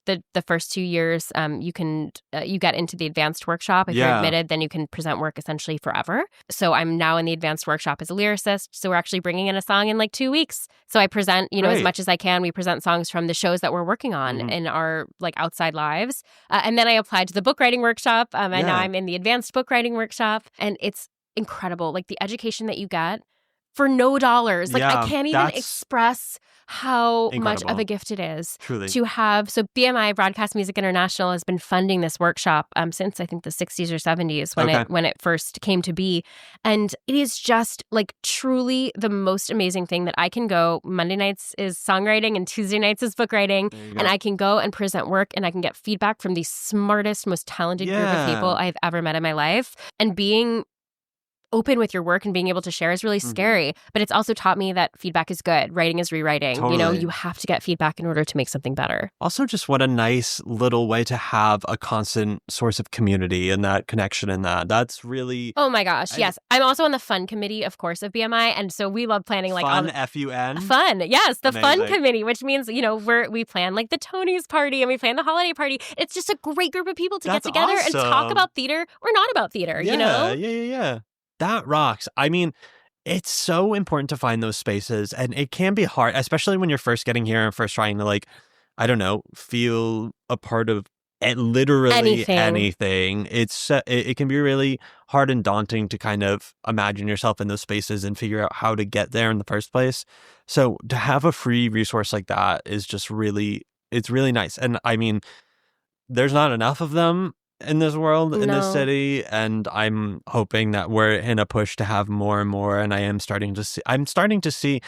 the first 2 years. You get into the advanced workshop. If you're admitted, then you can present work essentially forever. So I'm now in the advanced workshop as a lyricist. So we're actually bringing in a song in like 2 weeks. So I present, as much as I can. We present songs from the shows that we're working on in our outside lives. And then I applied to the book writing workshop. And now I'm in the advanced book writing workshop. And it's incredible. Like the education that you get for no dollars. I can't even express how much of a gift it is. Truly. To have. So BMI, Broadcast Music International, has been funding this workshop since I think the 60s or 70s when it first came to be. And it is just truly the most amazing thing that I can go. Monday nights is songwriting and Tuesday nights is book writing. And I can go and present work and I can get feedback from the smartest, most talented group of people I've ever met in my life. And being open with your work and being able to share is really scary, but it's also taught me that feedback is good. Writing is rewriting. Totally. You have to get feedback in order to make something better. Also, just what a nice little way to have a constant source of community and that connection in that. That's really... Oh my gosh, yes. I'm also on the fun committee, of course, of BMI, and so we love planning fun, F-U-N? Fun, yes. The Amazing. Fun committee, which means, we plan the Tony's party and we plan the holiday party. It's just a great group of people to get together and talk about theater or not about theater, Yeah. That rocks. I mean, it's so important to find those spaces, and it can be hard, especially when you're first getting here and first trying to feel a part of literally anything. It can be really hard and daunting to kind of imagine yourself in those spaces and figure out how to get there in the first place. So to have a free resource like that is just it's really nice. And I mean, there's not enough of them in this world, in this city, and I'm hoping that we're in a push to have more and more, and I'm starting to see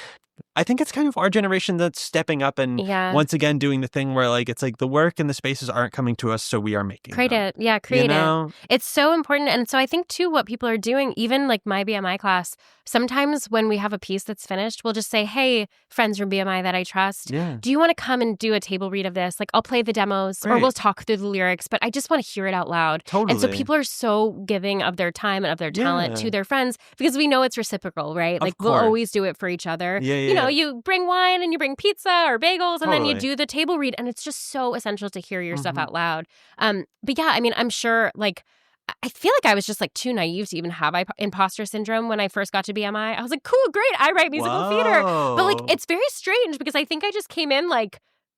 I think it's kind of our generation that's stepping up and once again doing the thing where it's the work and the spaces aren't coming to us, so we are making create them. it. Yeah, create it. It's so important. And so I think too what people are doing, even my BMI class, sometimes when we have a piece that's finished, we'll just say, hey, friends from BMI that I trust, do you want to come and do a table read of this? I'll play the demos or we'll talk through the lyrics, but I just want to hear it out loud. Totally. And so people are so giving of their time and of their talent to their friends because we know it's reciprocal, right? We'll always do it for each other. You bring wine and you bring pizza or bagels and then you do the table read, and it's just so essential to hear your stuff out loud. But yeah, I mean, I'm sure I feel like I was just too naive to even have imposter syndrome when I first got to BMI. I was cool, great, I write musical theater. But it's very strange because I think I just came in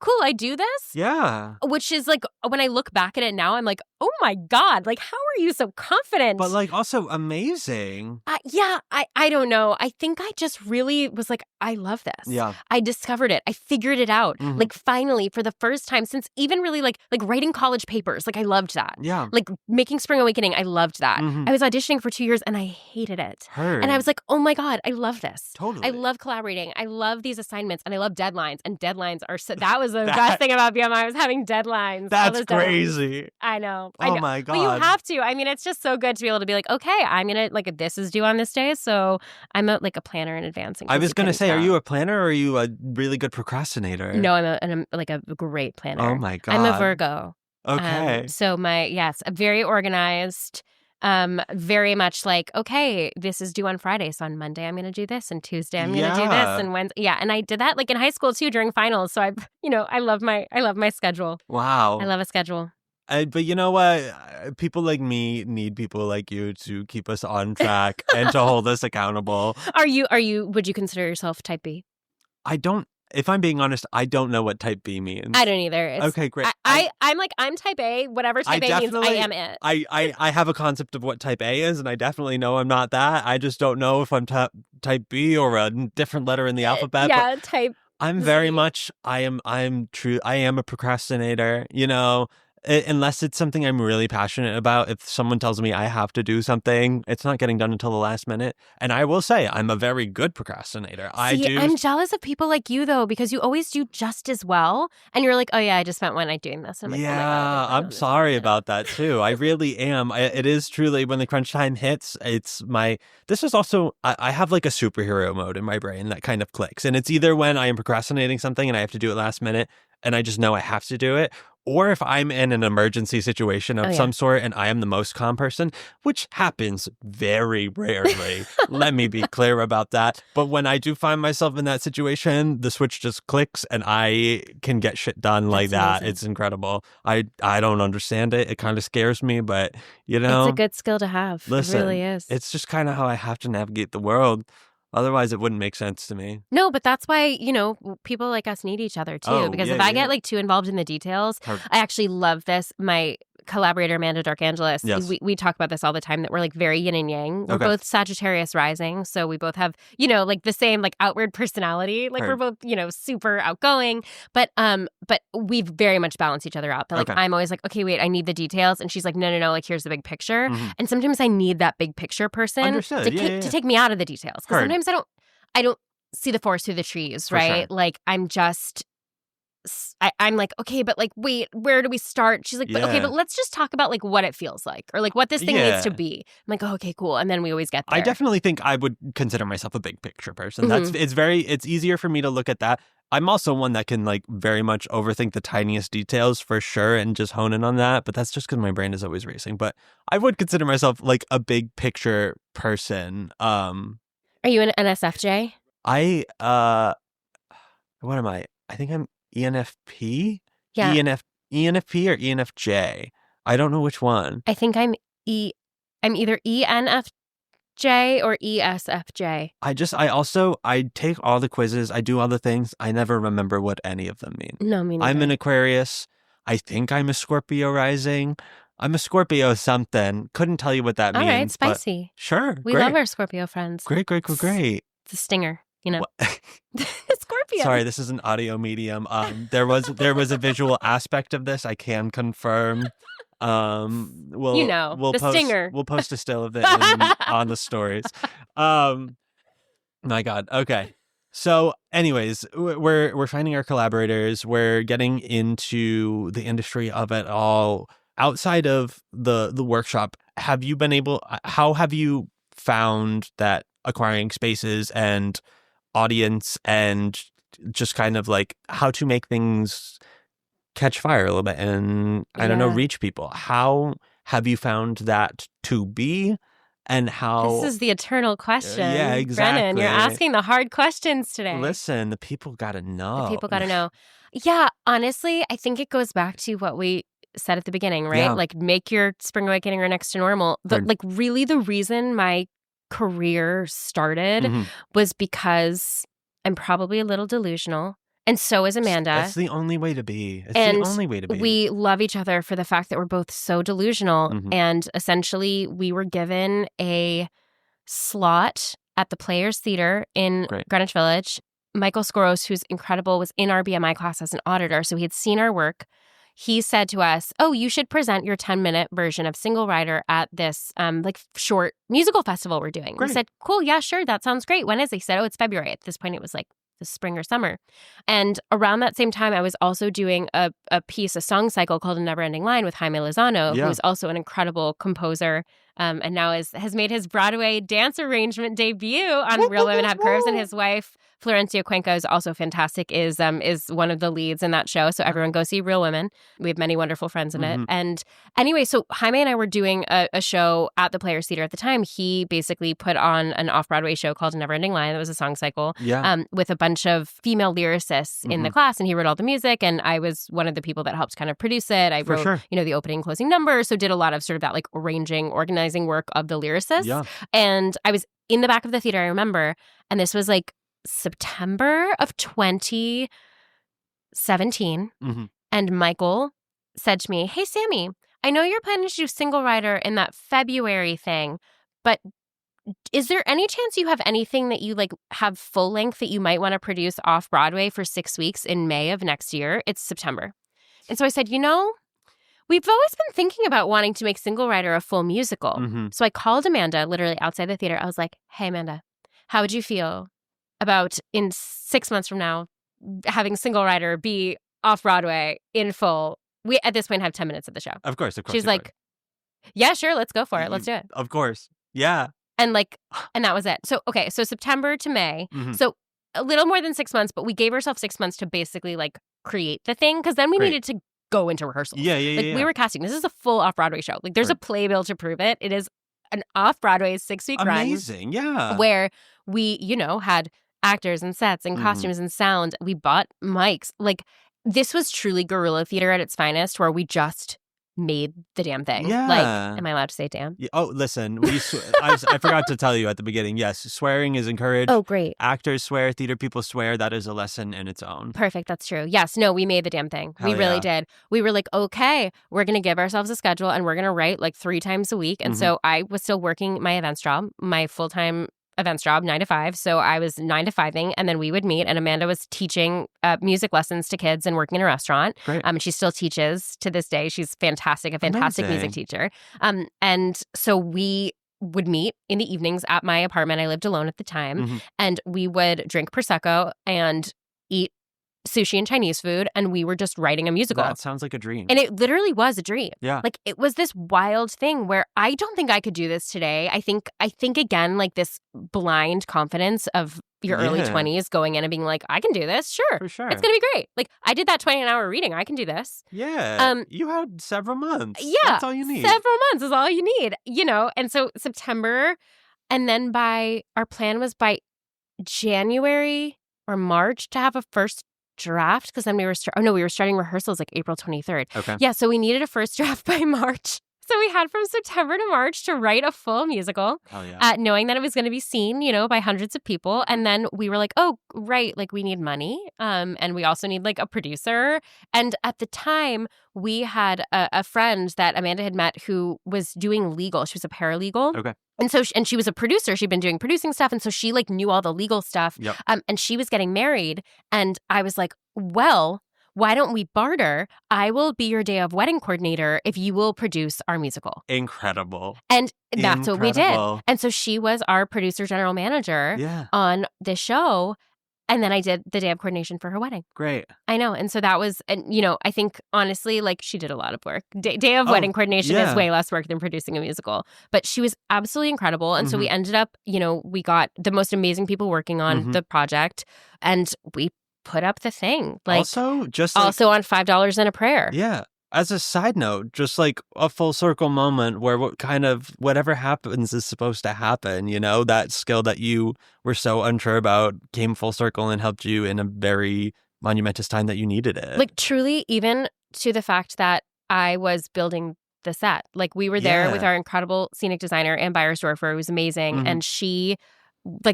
cool, I do this? Yeah. Which is like, when I look back at it now, I'm like, oh my God, like, how are you so confident? But like also amazing. I don't know. I think I just really was like, I love this. Yeah. I discovered it. I figured it out. Like finally, for the first time since even really like writing college papers, like I loved that. Yeah. Like making Spring Awakening, I loved that. I was auditioning for 2 years and I hated it. And I was like, oh my God, I love this. Totally. I love collaborating. I love these assignments and I love deadlines. And deadlines are that was the best thing about BMI was having deadlines. That's crazy. I know. Oh my God. But you have to. I mean, it's just so good to be able to be like, okay, I'm going to, like, this is due on this day. So I'm a planner in advance. I was going to say, are you a planner or are you a really good procrastinator? No, I'm a great planner. Oh my God. I'm a Virgo. Okay. So very organized. Very much like, okay, this is due on Friday. So on Monday, I'm going to do this. And Tuesday, I'm going to do this. And Wednesday. Yeah. And I did that like in high school too, during finals. So I love my schedule. Wow. I love a schedule. But you know what? People like me need people like you to keep us on track and to hold us accountable. Would you consider yourself type B? If I'm being honest, I don't know what type B means. I don't either. Okay, great. I'm type A. Whatever type A means, I am it. I have a concept of what type A is, and I definitely know I'm not that. I just don't know if I'm type B or a different letter in the alphabet. Yeah, type I'm very much, I am a procrastinator, unless it's something I'm really passionate about. If someone tells me I have to do something, it's not getting done until the last minute. And I will say I'm a very good procrastinator. I'm jealous of people like you, though, because you always do just as well. And you're like, oh, yeah, I just spent one night doing this. I'm like, yeah, oh my God, I'm sorry about that, too. I really am. It is truly, when the crunch time hits, this is also, I have like a superhero mode in my brain that kind of clicks. And it's either when I am procrastinating something and I have to do it last minute and I just know I have to do it, or if I'm in an emergency situation of some sort and I am the most calm person, which happens very rarely. Let me be clear about that. But when I do find myself in that situation, the switch just clicks and I can get shit done like that. Amazing. It's incredible. I don't understand it. It kind of scares me, but it's a good skill to have. Listen, it really is. It's just kind of how I have to navigate the world. Otherwise, it wouldn't make sense to me. No, but that's why, people like us need each other, too. Because if I get, too involved in the details, I actually love this. My collaborator, Amanda Darkangelis, yes. we talk about this all the time, that we're, very yin and yang. We're both Sagittarius rising, so we both have, the same, outward personality. We're both, super outgoing. But we very much balance each other out. That, I'm always like, okay, wait, I need the details. And she's like, no, here's the big picture. Mm-hmm. And sometimes I need that big picture person to take me out of the details. Because sometimes I don't see the forest through the trees, right? Sure. I'm just... I'm like, okay, but wait, where do we start? She's like, but okay, but let's just talk about what it feels like, or what this thing needs to be. I'm like, oh, okay, cool. And then we always get there. I definitely think I would consider myself a big picture person. Mm-hmm. It's easier for me to look at that. I'm also one that can very much overthink the tiniest details for sure and just hone in on that. But that's just because my brain is always racing. But I would consider myself a big picture person. Are you an NSFJ? What am I? I think I'm ENFP? Yeah. ENFP or ENFJ? I don't know which one. I think I'm either ENFJ or ESFJ. I take all the quizzes, I do all the things, I never remember what any of them mean. No, me neither. I'm an Aquarius. I think I'm a Scorpio rising. I'm a Scorpio something. Couldn't tell you what that means. All right, spicy. Sure. We love our Scorpio friends. Great. The stinger. Scorpio. Sorry, this is an audio medium. There was a visual aspect of this. I can confirm. Stinger. We'll post a still of it on the stories. My God. Okay. So, anyways, we're finding our collaborators. We're getting into the industry of it all. Outside of the workshop, how have you found that acquiring spaces and audience and just kind of how to make things catch fire a little bit and reach people? How have you found that to be, and how... This is the eternal question. Yeah, exactly. Brennan, you're asking the hard questions today. Listen, the people gotta know. Yeah, honestly, I think it goes back to what we said at the beginning, right? Yeah. Make your Spring Awakening or Next to Normal. Really the reason my career started was because I'm probably a little delusional And so is Amanda. That's the only way to be. It's the only way to be. We love each other for the fact that we're both so delusional. And essentially, we were given a slot at the Players Theater in Greenwich Village. Michael Skoros, who's incredible, was in our BMI class as an auditor. So he had seen our work. He said to us, oh, you should present your 10-minute version of Single Rider at this short musical festival we're doing. We said, cool, yeah, sure, that sounds great. When is it? He said, oh, it's February. At this point, it was like the spring or summer. And around that same time, I was also doing a song cycle called A Never Ending Line with Jaime Lozano, who is also an incredible composer and now has made his Broadway dance arrangement debut on Real Women Have Curves. And his wife, Florencia Cuenca, is also fantastic, is one of the leads in that show. So everyone go see Real Women. We have many wonderful friends in it. And anyway, so Jaime and I were doing a show at the Players Theater at the time. He basically put on an off-Broadway show called A Never Ending Line. That was a song cycle with a bunch of female lyricists in the class. And he wrote all the music. And I was one of the people that helped kind of produce it. I wrote, the opening and closing numbers. So did a lot of sort of that like arranging, organizing work of the lyricists. Yeah. And I was in the back of the theater, I remember. And this was like September of 2017. And Michael said to me, hey, Sami, I know you're planning to do Single Rider in that February thing, but is there any chance you have anything that you like have full length that you might want to produce off Broadway for 6 weeks in May of next year? It's September. And so I said, we've always been thinking about wanting to make Single Rider a full musical. So I called Amanda literally outside the theater. I was like, hey, Amanda, how would you feel about in 6 months from now having Single Rider be off Broadway in full? We at this point have 10 minutes of the show. Of course. She's like, yeah, sure, let's go for it. Let's do it. Of course. Yeah. And that was it. So, okay, so September to May. So a little more than 6 months, but we gave ourselves 6 months to basically create the thing because then we needed to go into rehearsals. We were casting. This is a full off-Broadway show. There's a playbill to prove it. It is an off-Broadway 6-week run. Amazing, yeah. Where we, had actors and sets and costumes and sound. We bought mics. This was truly guerrilla theater at its finest where we just made the damn thing. Yeah. Am I allowed to say damn? Yeah. Oh, listen, I forgot to tell you at the beginning. Yes, swearing is encouraged. Oh, great. Actors swear, theater people swear. That is a lesson in its own. Perfect. That's true. Yes. No, we made the damn thing. Hell we really did. We were like, okay, we're going to give ourselves a schedule and we're going to write 3 times a week. And so I was still working my events job, my full-time events job, 9 to 5. So I was 9 to 5ing, and then we would meet. And Amanda was teaching music lessons to kids and working in a restaurant. Great. And she still teaches to this day. She's fantastic, a fantastic music teacher. And so we would meet in the evenings at my apartment. I lived alone at the time, and we would drink Prosecco and eat sushi and Chinese food, and we were just writing a musical. That sounds like a dream. And it literally was a dream. Yeah. It was this wild thing where I don't think I could do this today. I think again, this blind confidence of your early 20s going in and being like, I can do this. Sure. For sure. It's going to be great. I did that 20-hour reading. I can do this. Yeah. You had several months. Yeah. That's all you need. Several months is all you need, And so September, and then our plan was by January or March to have a first draft, because then we were starting rehearsals April 23rd. Okay. Yeah, so we needed a first draft by March. So we had from September to March to write a full musical, knowing that it was going to be seen, by hundreds of people. And then we were like, oh, right, we need money. And we also need a producer. And at the time, we had a friend that Amanda had met who was doing legal. She was a paralegal. Okay. And so, and she was a producer. She'd been doing producing stuff. And so she knew all the legal stuff. Yep. And she was getting married. And I was like, well, why don't we barter? I will be your day of wedding coordinator if you will produce our musical. Incredible. And that's what we did. And so she was our producer general manager on the show. And then I did the day of coordination for her wedding. Great. I know. And so that was, and I think honestly, she did a lot of work. Day of wedding coordination is way less work than producing a musical. But she was absolutely incredible. And so we ended up, we got the most amazing people working on the project. And we put up the thing. Also on $5 and a prayer. Yeah. As a side note, just a full circle moment where whatever happens is supposed to happen, that skill that you were so unsure about came full circle and helped you in a very monumentous time that you needed it. Truly, even to the fact that I was building the set. We were there with our incredible scenic designer, Ann Beiersdorfer, who was amazing. And she,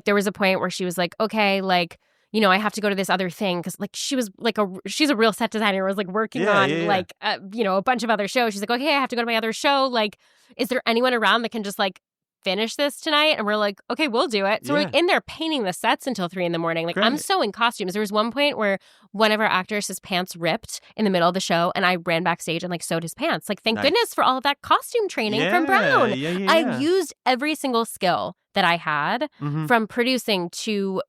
there was a point where she was like, okay, I have to go to this other thing because like she's a real set designer, was like working on like a bunch of other shows. She's like, okay, I have to go to my other show. Like, is there anyone around that can just like finish this tonight? And we're like, okay, we'll do it. So we're like in there painting the sets until 3 a.m. Like, I'm so in costumes. There was one point where one of our actors, his pants ripped in the middle of the show, and I ran backstage and like sewed his pants. Like, thank goodness for all of that costume training from Brown. I used every single skill that I had from producing to,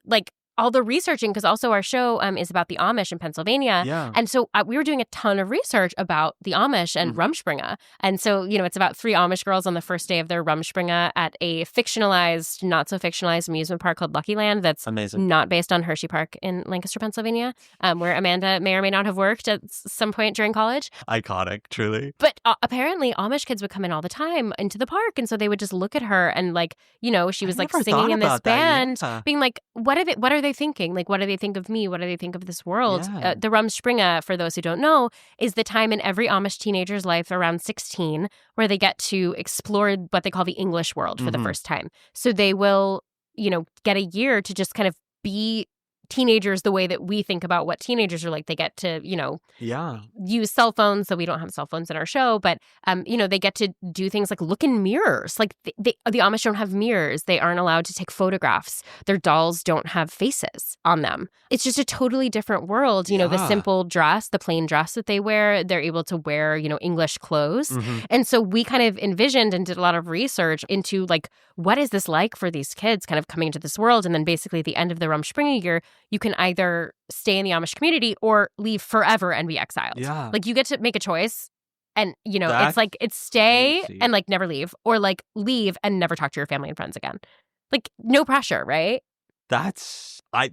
like all the researching, because also our show is about the Amish in Pennsylvania. Yeah. And so we were doing a ton of research about the Amish and Rumspringa. And so, it's about 3 Amish girls on the first day of their Rumspringa at a fictionalized, not so fictionalized amusement park called Lucky Land that's amazing, not based on Hershey Park in Lancaster, Pennsylvania, where Amanda may or may not have worked at some point during college. Iconic, truly. But apparently Amish kids would come in all the time into the park. And so they would just look at her and like, she was like singing in this band, being like, what are they thinking? Like, what do they think of me? What do they think of this world? Yeah. The Rumspringa, for those who don't know, is the time in every Amish teenager's life around 16 where they get to explore what they call the English world for the first time. So they will, get a year to just kind of be teenagers the way that we think about what teenagers are like. They get to, use cell phones. So we don't have cell phones in our show, but, they get to do things like look in mirrors. Like the Amish don't have mirrors. They aren't allowed to take photographs. Their dolls don't have faces on them. It's just a totally different world. The simple dress, the plain dress that they wear, they're able to wear, English clothes. And so we kind of envisioned and did a lot of research into like, what is this like for these kids kind of coming into this world? And then basically at the end of the Rumspringa year, you can either stay in the Amish community or leave forever and be exiled. Yeah. Like you get to make a choice. And, it's like, it's stay and like never leave, or like leave and never talk to your family and friends again. Like no pressure, right? I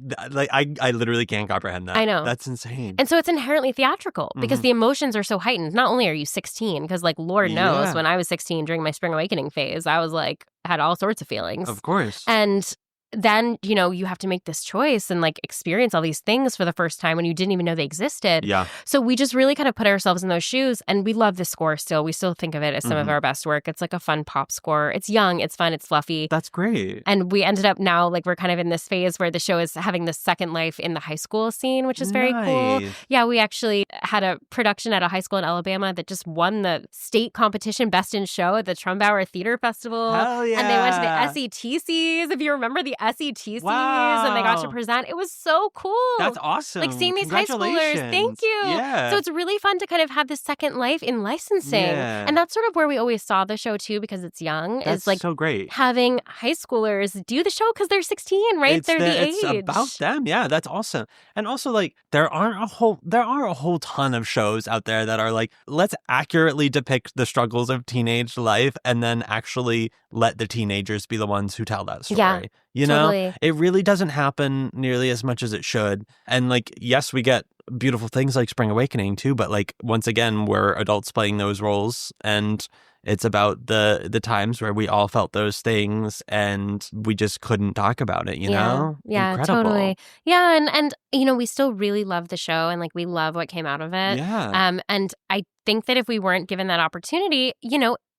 literally can't comprehend that. I know. That's insane. And so it's inherently theatrical because the emotions are so heightened. Not only are you 16, because like Lord knows when I was 16 during my spring awakening phase, I was like, had all sorts of feelings. Of course. And then, you have to make this choice and like experience all these things for the first time when you didn't even know they existed. Yeah. So we just really kind of put ourselves in those shoes, and we love the score still. We still think of it as some of our best work. It's like a fun pop score. It's young, it's fun, it's fluffy. That's great. And we ended up now, like we're kind of in this phase where the show is having the second life in the high school scene, which is very cool. Yeah, we actually had a production at a high school in Alabama that just won the state competition Best in Show at the Trumbauer Theater Festival. Hell yeah. And they went to the SETCs, if you remember the SETCs. Wow. And they got to present. It was so cool. That's awesome. Like seeing these high schoolers. Thank you. Yeah. So it's really fun to kind of have this second life in licensing. Yeah. And that's sort of where we always saw the show too, because it's young. That's is like so great. Having high schoolers do the show because they're 16, right? They're the age. It's about them. Yeah, that's awesome. And also like there are a whole ton of shows out there that are like, let's accurately depict the struggles of teenage life and then actually let the teenagers be the ones who tell that story. Yeah. Totally. It really doesn't happen nearly as much as it should. And like, yes, we get beautiful things like Spring Awakening too, but like, once again, we're adults playing those roles, and it's about the times where we all felt those things and we just couldn't talk about it, you know? Yeah, incredible. Totally. Yeah, and we still really love the show, and like we love what came out of it. Yeah. And I think that if we weren't given that opportunity,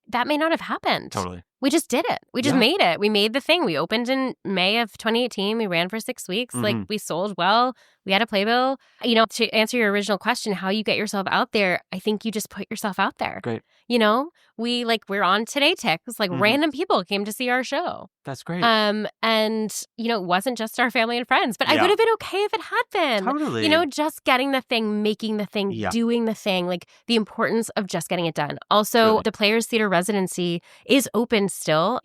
that may not have happened. Totally. We just did it. We just made it. We made the thing. We opened in May of 2018. We ran for 6 weeks. Like, we sold well. We had a playbill. To answer your original question, how you get yourself out there, I think you just put yourself out there. Great. We're on Today Ticks. Like, random people came to see our show. That's great. And, it wasn't just our family and friends. But I would have been okay if it had been. Totally. Just getting the thing, making the thing, doing the thing. Like, the importance of just getting it done. Also, the Players Theater residency is open still,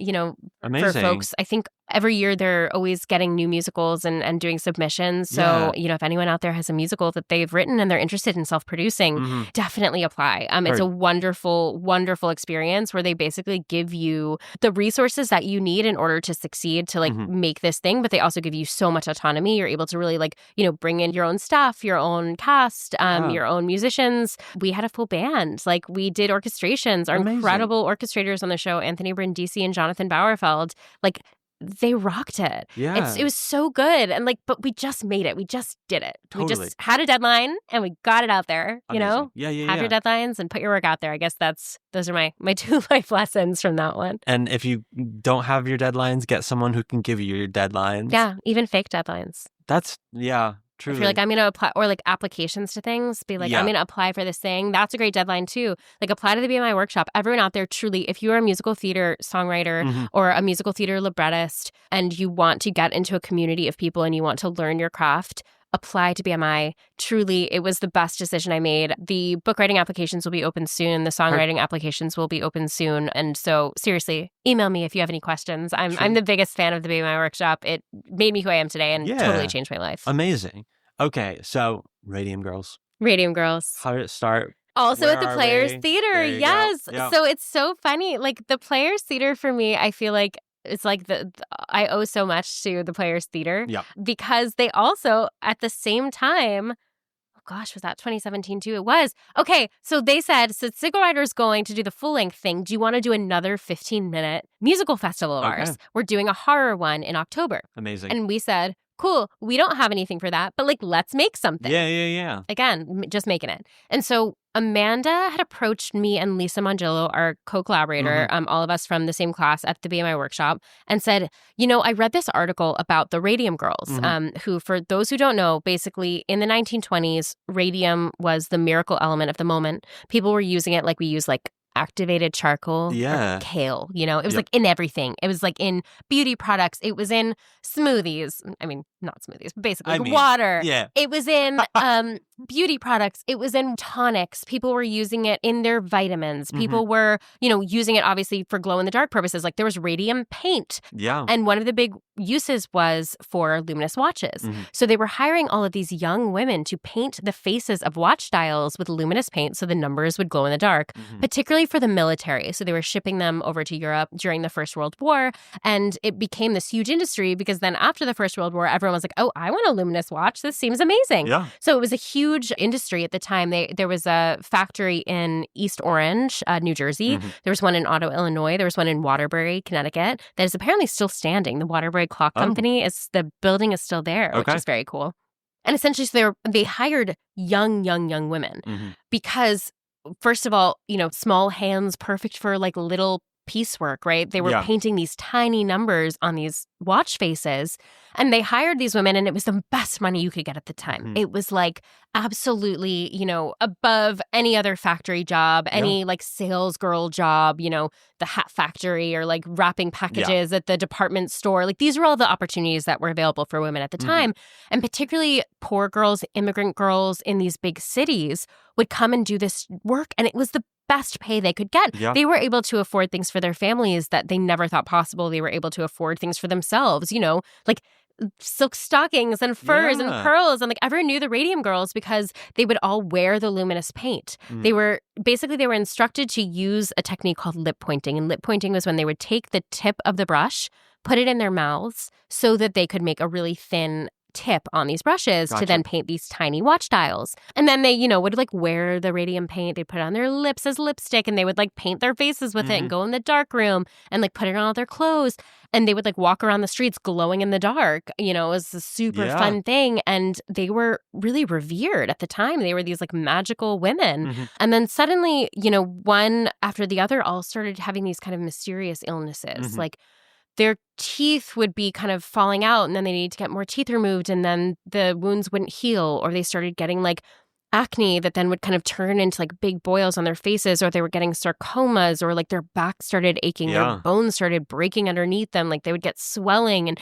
Amazing. For folks. I think every year they're always getting new musicals and doing submissions. So, if anyone out there has a musical that they've written and they're interested in self-producing, definitely apply. It's a wonderful, wonderful experience where they basically give you the resources that you need in order to succeed to like make this thing. But they also give you so much autonomy. You're able to really like, bring in your own stuff, your own cast, your own musicians. We had a full band. Like we did orchestrations. Our incredible orchestrators on the show, Anthony Brindisi and Jonathan Bauerfeld, like they rocked it. Yeah. It was so good. And like, but we just made it. We just did it. Totally. We just had a deadline and we got it out there, you know? Yeah. Have your deadlines and put your work out there. I guess those are my 2 life lessons from that one. And if you don't have your deadlines, get someone who can give you your deadlines. Yeah, even fake deadlines. Truly. If you're like, I'm going to apply, or like applications to things, be like, I'm going to apply for this thing. That's a great deadline too. Like apply to the BMI workshop. Everyone out there, truly, if you're a musical theater songwriter or a musical theater librettist and you want to get into a community of people and you want to learn your craft, apply to BMI. Truly, it was the best decision I made. The book writing applications will be open soon. The songwriting applications will be open soon. And so seriously, email me if you have any questions. I'm the biggest fan of the BMI workshop. It made me who I am today and totally changed my life. Amazing. Okay, so Radium Girls. Radium Girls. How did it start? Also at the Players Theater. Yes. Yep. So it's so funny. Like the Players Theater for me, I feel like it's like I owe so much to the Players Theater because they also at the same time, oh gosh, was that 2017 too? It was. Okay, so they said, so Signal Rider's going to do the full-length thing. Do you want to do another 15-minute musical festival of ours? We're doing a horror one in October. Amazing. And we said, cool, we don't have anything for that, but like, let's make something. Yeah. Again, just making it. And so Amanda had approached me and Lisa Mongillo, our co-collaborator, all of us from the same class at the BMI workshop, and said, I read this article about the Radium Girls, who, for those who don't know, basically in the 1920s, radium was the miracle element of the moment. People were using it like we use like activated charcoal or kale, it was like in everything. It was like in beauty products. It was in smoothies. I mean, not smoothies, but basically water. Yeah. It was in beauty products. It was in tonics. People were using it in their vitamins. People were, using it obviously for glow in the dark purposes. Like there was radium paint. Yeah. And one of the big uses was for luminous watches. So they were hiring all of these young women to paint the faces of watch dials with luminous paint so the numbers would glow in the dark, particularly for the military. So they were shipping them over to Europe during the First World War. And it became this huge industry because then after the First World War, everyone was like, oh, I want a luminous watch. This seems amazing. Yeah. So it was a huge industry at the time. There was a factory in East Orange, New Jersey. There was one in Otto, Illinois. There was one in Waterbury, Connecticut that is apparently still standing. The Waterbury Clock Company, the building is still there, which is very cool. And essentially, so they hired young women because, first of all, small hands, perfect for like little piecework, right? They were painting these tiny numbers on these watch faces, and they hired these women, and it was the best money you could get at the time. It was like absolutely, above any other factory job, any like sales girl job, the hat factory or like wrapping packages at the department store. Like these were all the opportunities that were available for women at the time. And particularly poor girls, immigrant girls in these big cities would come and do this work, and it was the best pay they could get. They were able to afford things for their families that they never thought possible. They were able to afford things for themselves, like silk stockings and furs and pearls. And like everyone knew the Radium Girls because they would all wear the luminous paint. They were instructed to use a technique called lip pointing. And lip pointing was when they would take the tip of the brush, put it in their mouths so that they could make a really thin tip on these brushes to then paint these tiny watch dials. And then they, would like wear the radium paint. They'd put it on their lips as lipstick, and they would like paint their faces with it and go in the dark room and like put it on all their clothes. And they would like walk around the streets glowing in the dark. It was a super fun thing. And they were really revered at the time. They were these like magical women. And then suddenly, one after the other all started having these kind of mysterious illnesses. Like their teeth would be kind of falling out, and then they needed to get more teeth removed, and then the wounds wouldn't heal, or they started getting like acne that then would kind of turn into like big boils on their faces, or they were getting sarcomas, or like their back started aching, their bones started breaking underneath them, like they would get swelling, and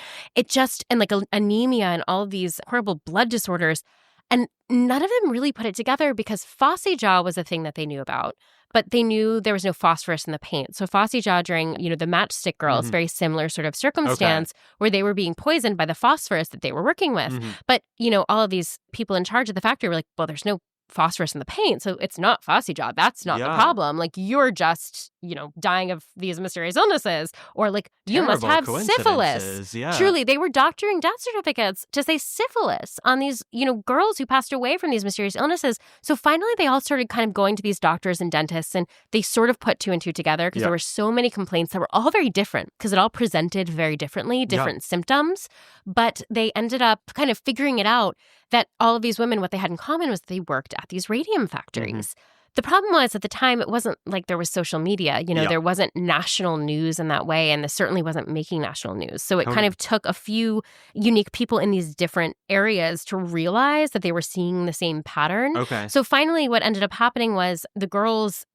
like anemia and all of these horrible blood disorders. And none of them really put it together because Phossy jaw was a thing that they knew about, but they knew there was no phosphorus in the paint. So Phossy jaw during, the Matchstick Girls, very similar sort of circumstance where they were being poisoned by the phosphorus that they were working with. But, all of these people in charge of the factory were like, well, there's no phosphorus in the paint, so it's not fussy job. That's not the problem. Like, you're just, dying of these mysterious illnesses, or like, you must have syphilis. Yeah. Truly, they were doctoring death certificates to say syphilis on these, girls who passed away from these mysterious illnesses. So finally, they all started kind of going to these doctors and dentists, and they sort of put two and two together because there were so many complaints that were all very different because it all presented very differently, different symptoms. But they ended up kind of figuring it out that all of these women, what they had in common was they worked at these radium factories. The problem was, at the time, it wasn't like there was social media. There wasn't national news in that way, and this certainly wasn't making national news. So it kind of took a few unique people in these different areas to realize that they were seeing the same pattern. Okay. So finally, what ended up happening was the girls,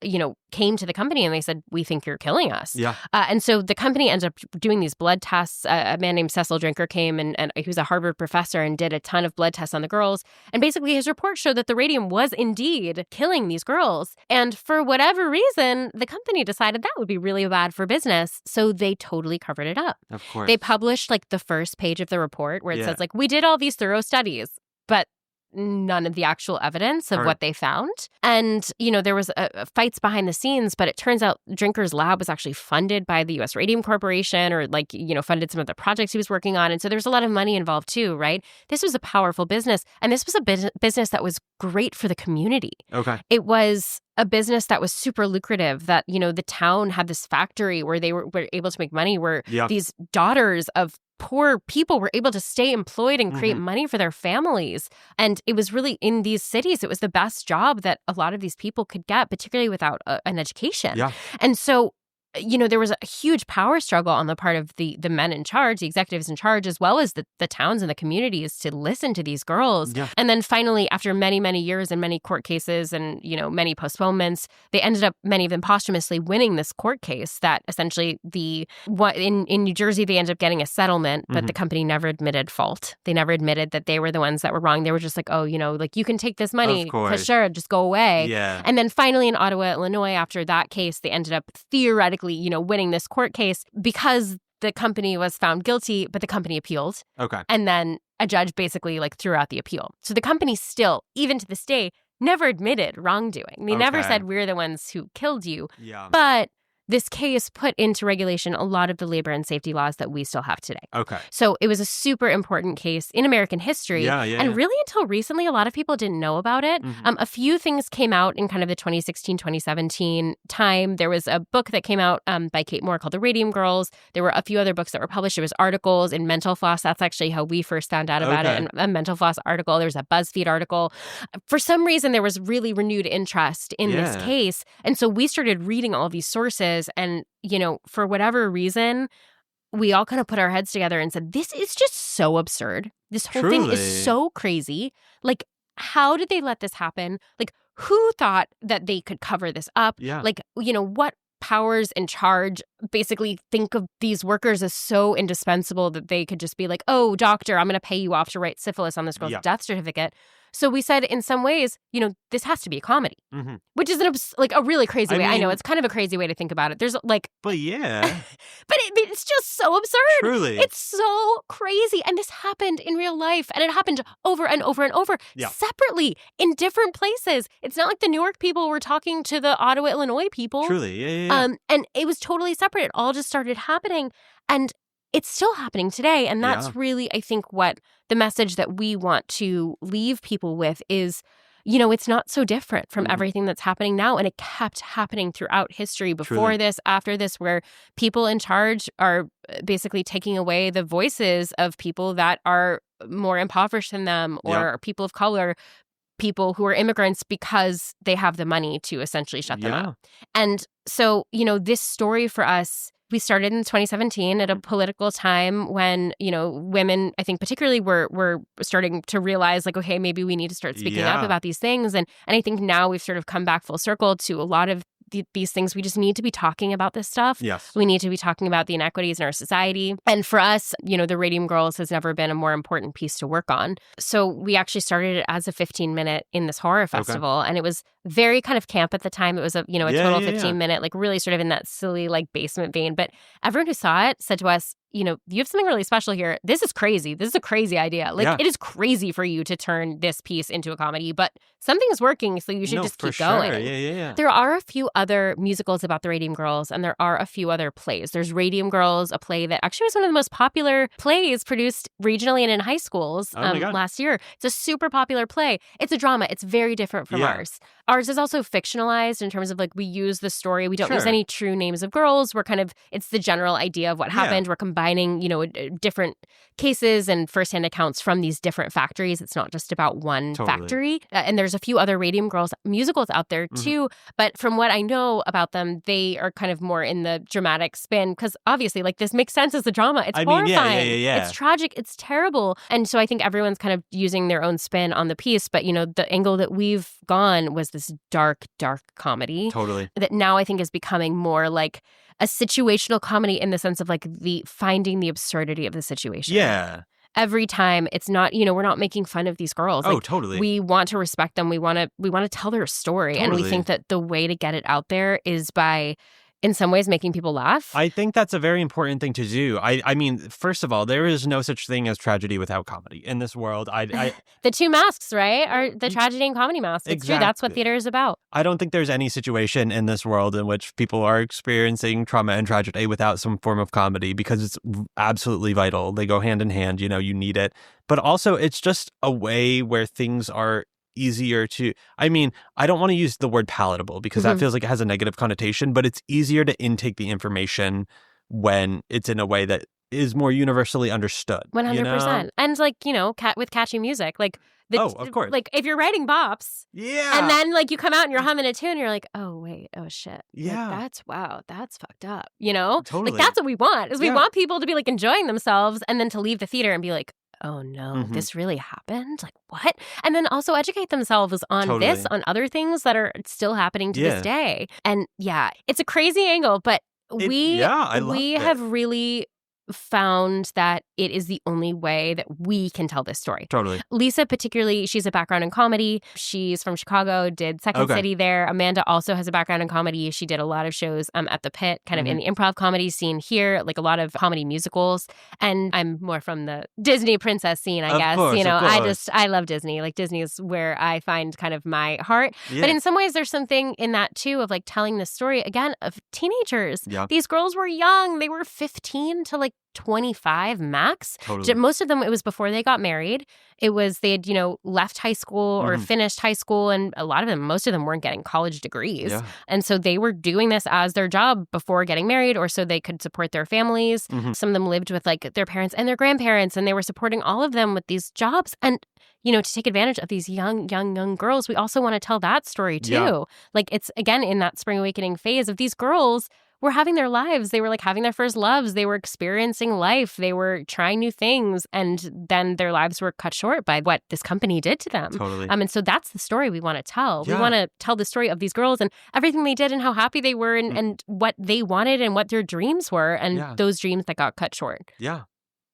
came to the company and they said, "We think you're killing us." Yeah. And so the company ended up doing these blood tests. A man named Cecil Drinker came and he was a Harvard professor and did a ton of blood tests on the girls. And basically, his report showed that the radium was indeed killing these girls. And for whatever reason, the company decided that would be really bad for business. So they totally covered it up. Of course. They published like the first page of the report where it says like, we did all these thorough studies, but none of the actual evidence of what they found. And, there was fights behind the scenes, but it turns out Drinker's lab was actually funded by the U.S. Radium Corporation, or funded some of the projects he was working on. And so there's a lot of money involved too, right? This was a powerful business. And this was a business that was great for the community. Okay. It was a business that was super lucrative, that, the town had this factory where they were able to make money, where these daughters of poor people were able to stay employed and create money for their families. And it was really, in these cities, it was the best job that a lot of these people could get, particularly without an education. Yeah. And so, there was a huge power struggle on the part of the men in charge, the executives in charge, as well as the towns and the communities, to listen to these girls. Yeah. And then finally, after many, many years and many court cases and, many postponements, they ended up, many of them posthumously, winning this court case that essentially in New Jersey, they ended up getting a settlement, but the company never admitted fault. They never admitted that they were the ones that were wrong. They were just like, oh, like, you can take this money, because sure, just go away. Yeah. And then finally in Ottawa, Illinois, after that case, they ended up theoretically, winning this court case because the company was found guilty, but the company appealed. Okay. And then a judge basically threw out the appeal. So the company still, even to this day, never admitted wrongdoing. They never said, we're the ones who killed you. Yeah. But this case put into regulation a lot of the labor and safety laws that we still have today. Okay. So it was a super important case in American history. And really, until recently, a lot of people didn't know about it. A few things came out in kind of the 2016, 2017 time. There was a book that came out by Kate Moore called The Radium Girls. There were a few other books that were published. There was articles in Mental Floss. That's actually how we first found out about it. And a Mental Floss article. There was a BuzzFeed article. For some reason, there was really renewed interest in this case. And so we started reading all of these sources. And, for whatever reason, we all kind of put our heads together and said, this is just so absurd. This whole thing is so crazy. Like, how did they let this happen? Like, who thought that they could cover this up? Yeah. Like, what powers in charge basically think of these workers as so indispensable that they could just be like, oh, doctor, I'm going to pay you off to write syphilis on this girl's death certificate. So we said, in some ways, this has to be a comedy, which is a really crazy way. I know it's kind of a crazy way to think about it. There's but yeah, but it's just so absurd. Truly, it's so crazy, and this happened in real life, and it happened over and over and over, separately in different places. It's not like the New York people were talking to the Ottawa, Illinois people. Truly, yeah. And it was totally separate. It all just started happening, and it's still happening today. And that's really, I think, what the message that we want to leave people with is, it's not so different from everything that's happening now. And it kept happening throughout history, before this, after this, where people in charge are basically taking away the voices of people that are more impoverished than them, or people of color, people who are immigrants, because they have the money to essentially shut them up. And so, this story for us, we started in 2017 at a political time when, women, I think particularly, were starting to realize, like, okay, maybe we need to start speaking up about these things. And I think now we've sort of come back full circle to a lot of these things. We just need to be talking about this stuff. Yes. We need to be talking about the inequities in our society. And for us, the Radium Girls has never been a more important piece to work on. So we actually started it as a 15-minute in this horror festival. And it was very kind of camp at the time. It was a total 15-minute, like really sort of in that silly, like, basement vein. But everyone who saw it said to us, you have something really special here. This is crazy. This is a crazy idea. Like, it is crazy for you to turn this piece into a comedy, but something's working, so you should just keep going. Yeah. There are a few other musicals about the Radium Girls, and there are a few other plays. There's Radium Girls, a play that actually was one of the most popular plays produced regionally and in high schools last year. It's a super popular play. It's a drama. It's very different from ours. Ours is also fictionalized in terms of like we use the story. We don't use any true names of girls. We're it's the general idea of what happened. We're combining, different cases and firsthand accounts from these different factories. It's not just about one factory. And there's a few other Radium Girls musicals out there too. But from what I know about them, they are kind of more in the dramatic spin because obviously like this makes sense as a drama. It's horrifying. It's tragic. It's terrible. And so I think everyone's kind of using their own spin on the piece. But, the angle that we've gone was this dark, dark comedy. Totally. That now I think is becoming more like a situational comedy in the sense of like finding the absurdity of the situation. Yeah. Every time it's not, we're not making fun of these girls. Oh, totally. We want to respect them. We want to tell their story. Totally. And we think that the way to get it out there is by, in some ways, making people laugh. I think that's a very important thing to do. I mean, first of all, there is no such thing as tragedy without comedy in this world. The two masks, right, are the tragedy and comedy mask. It's true. That's what theater is about. I don't think there's any situation in this world in which people are experiencing trauma and tragedy without some form of comedy because it's absolutely vital. They go hand in hand. You need it. But also, it's just a way where things are easier to, I don't want to use the word palatable because that feels like it has a negative connotation, but it's easier to intake the information when it's in a way that is more universally understood. 100%. And like, with catchy music, like of course. Like if you're writing bops, and then like you come out and you're humming a tune, you're like, oh wait, oh shit, like, that's fucked up, Totally. Like that's what we want. Is we want people to be like enjoying themselves and then to leave the theater and be like, oh no, this really happened? Like what? And then also educate themselves on this, on other things that are still happening to this day. And it's a crazy angle, but we have really found that it is the only way that we can tell this story. Totally. Lisa particularly, she's a background in comedy. She's from Chicago, did Second City there. Amanda also has a background in comedy. She did a lot of shows at the Pit, kind of in the improv comedy scene here, like a lot of comedy musicals. And I'm more from the Disney princess scene, I guess. Of course. I love Disney. Like Disney is where I find kind of my heart. Yeah. But in some ways, there's something in that too of like telling the story again of teenagers. Yeah. These girls were young. They were 15 to like 25 max. Totally. Most of them, it was before they got married. It was they had, left high school or finished high school. And a lot of them, most of them weren't getting college degrees. Yeah. And so they were doing this as their job before getting married or so they could support their families. Some of them lived with like their parents and their grandparents and they were supporting all of them with these jobs. And to take advantage of these young girls, we also want to tell that story too. Yeah. Like it's, again, in that spring awakening phase of these girls were having their lives. They were like having their first loves. They were experiencing life. They were trying new things. And then their lives were cut short by what this company did to them. Totally. And so that's the story we want to tell. Yeah. We want to tell the story of these girls and everything they did and how happy they were and what they wanted and what their dreams were and those dreams that got cut short. Yeah.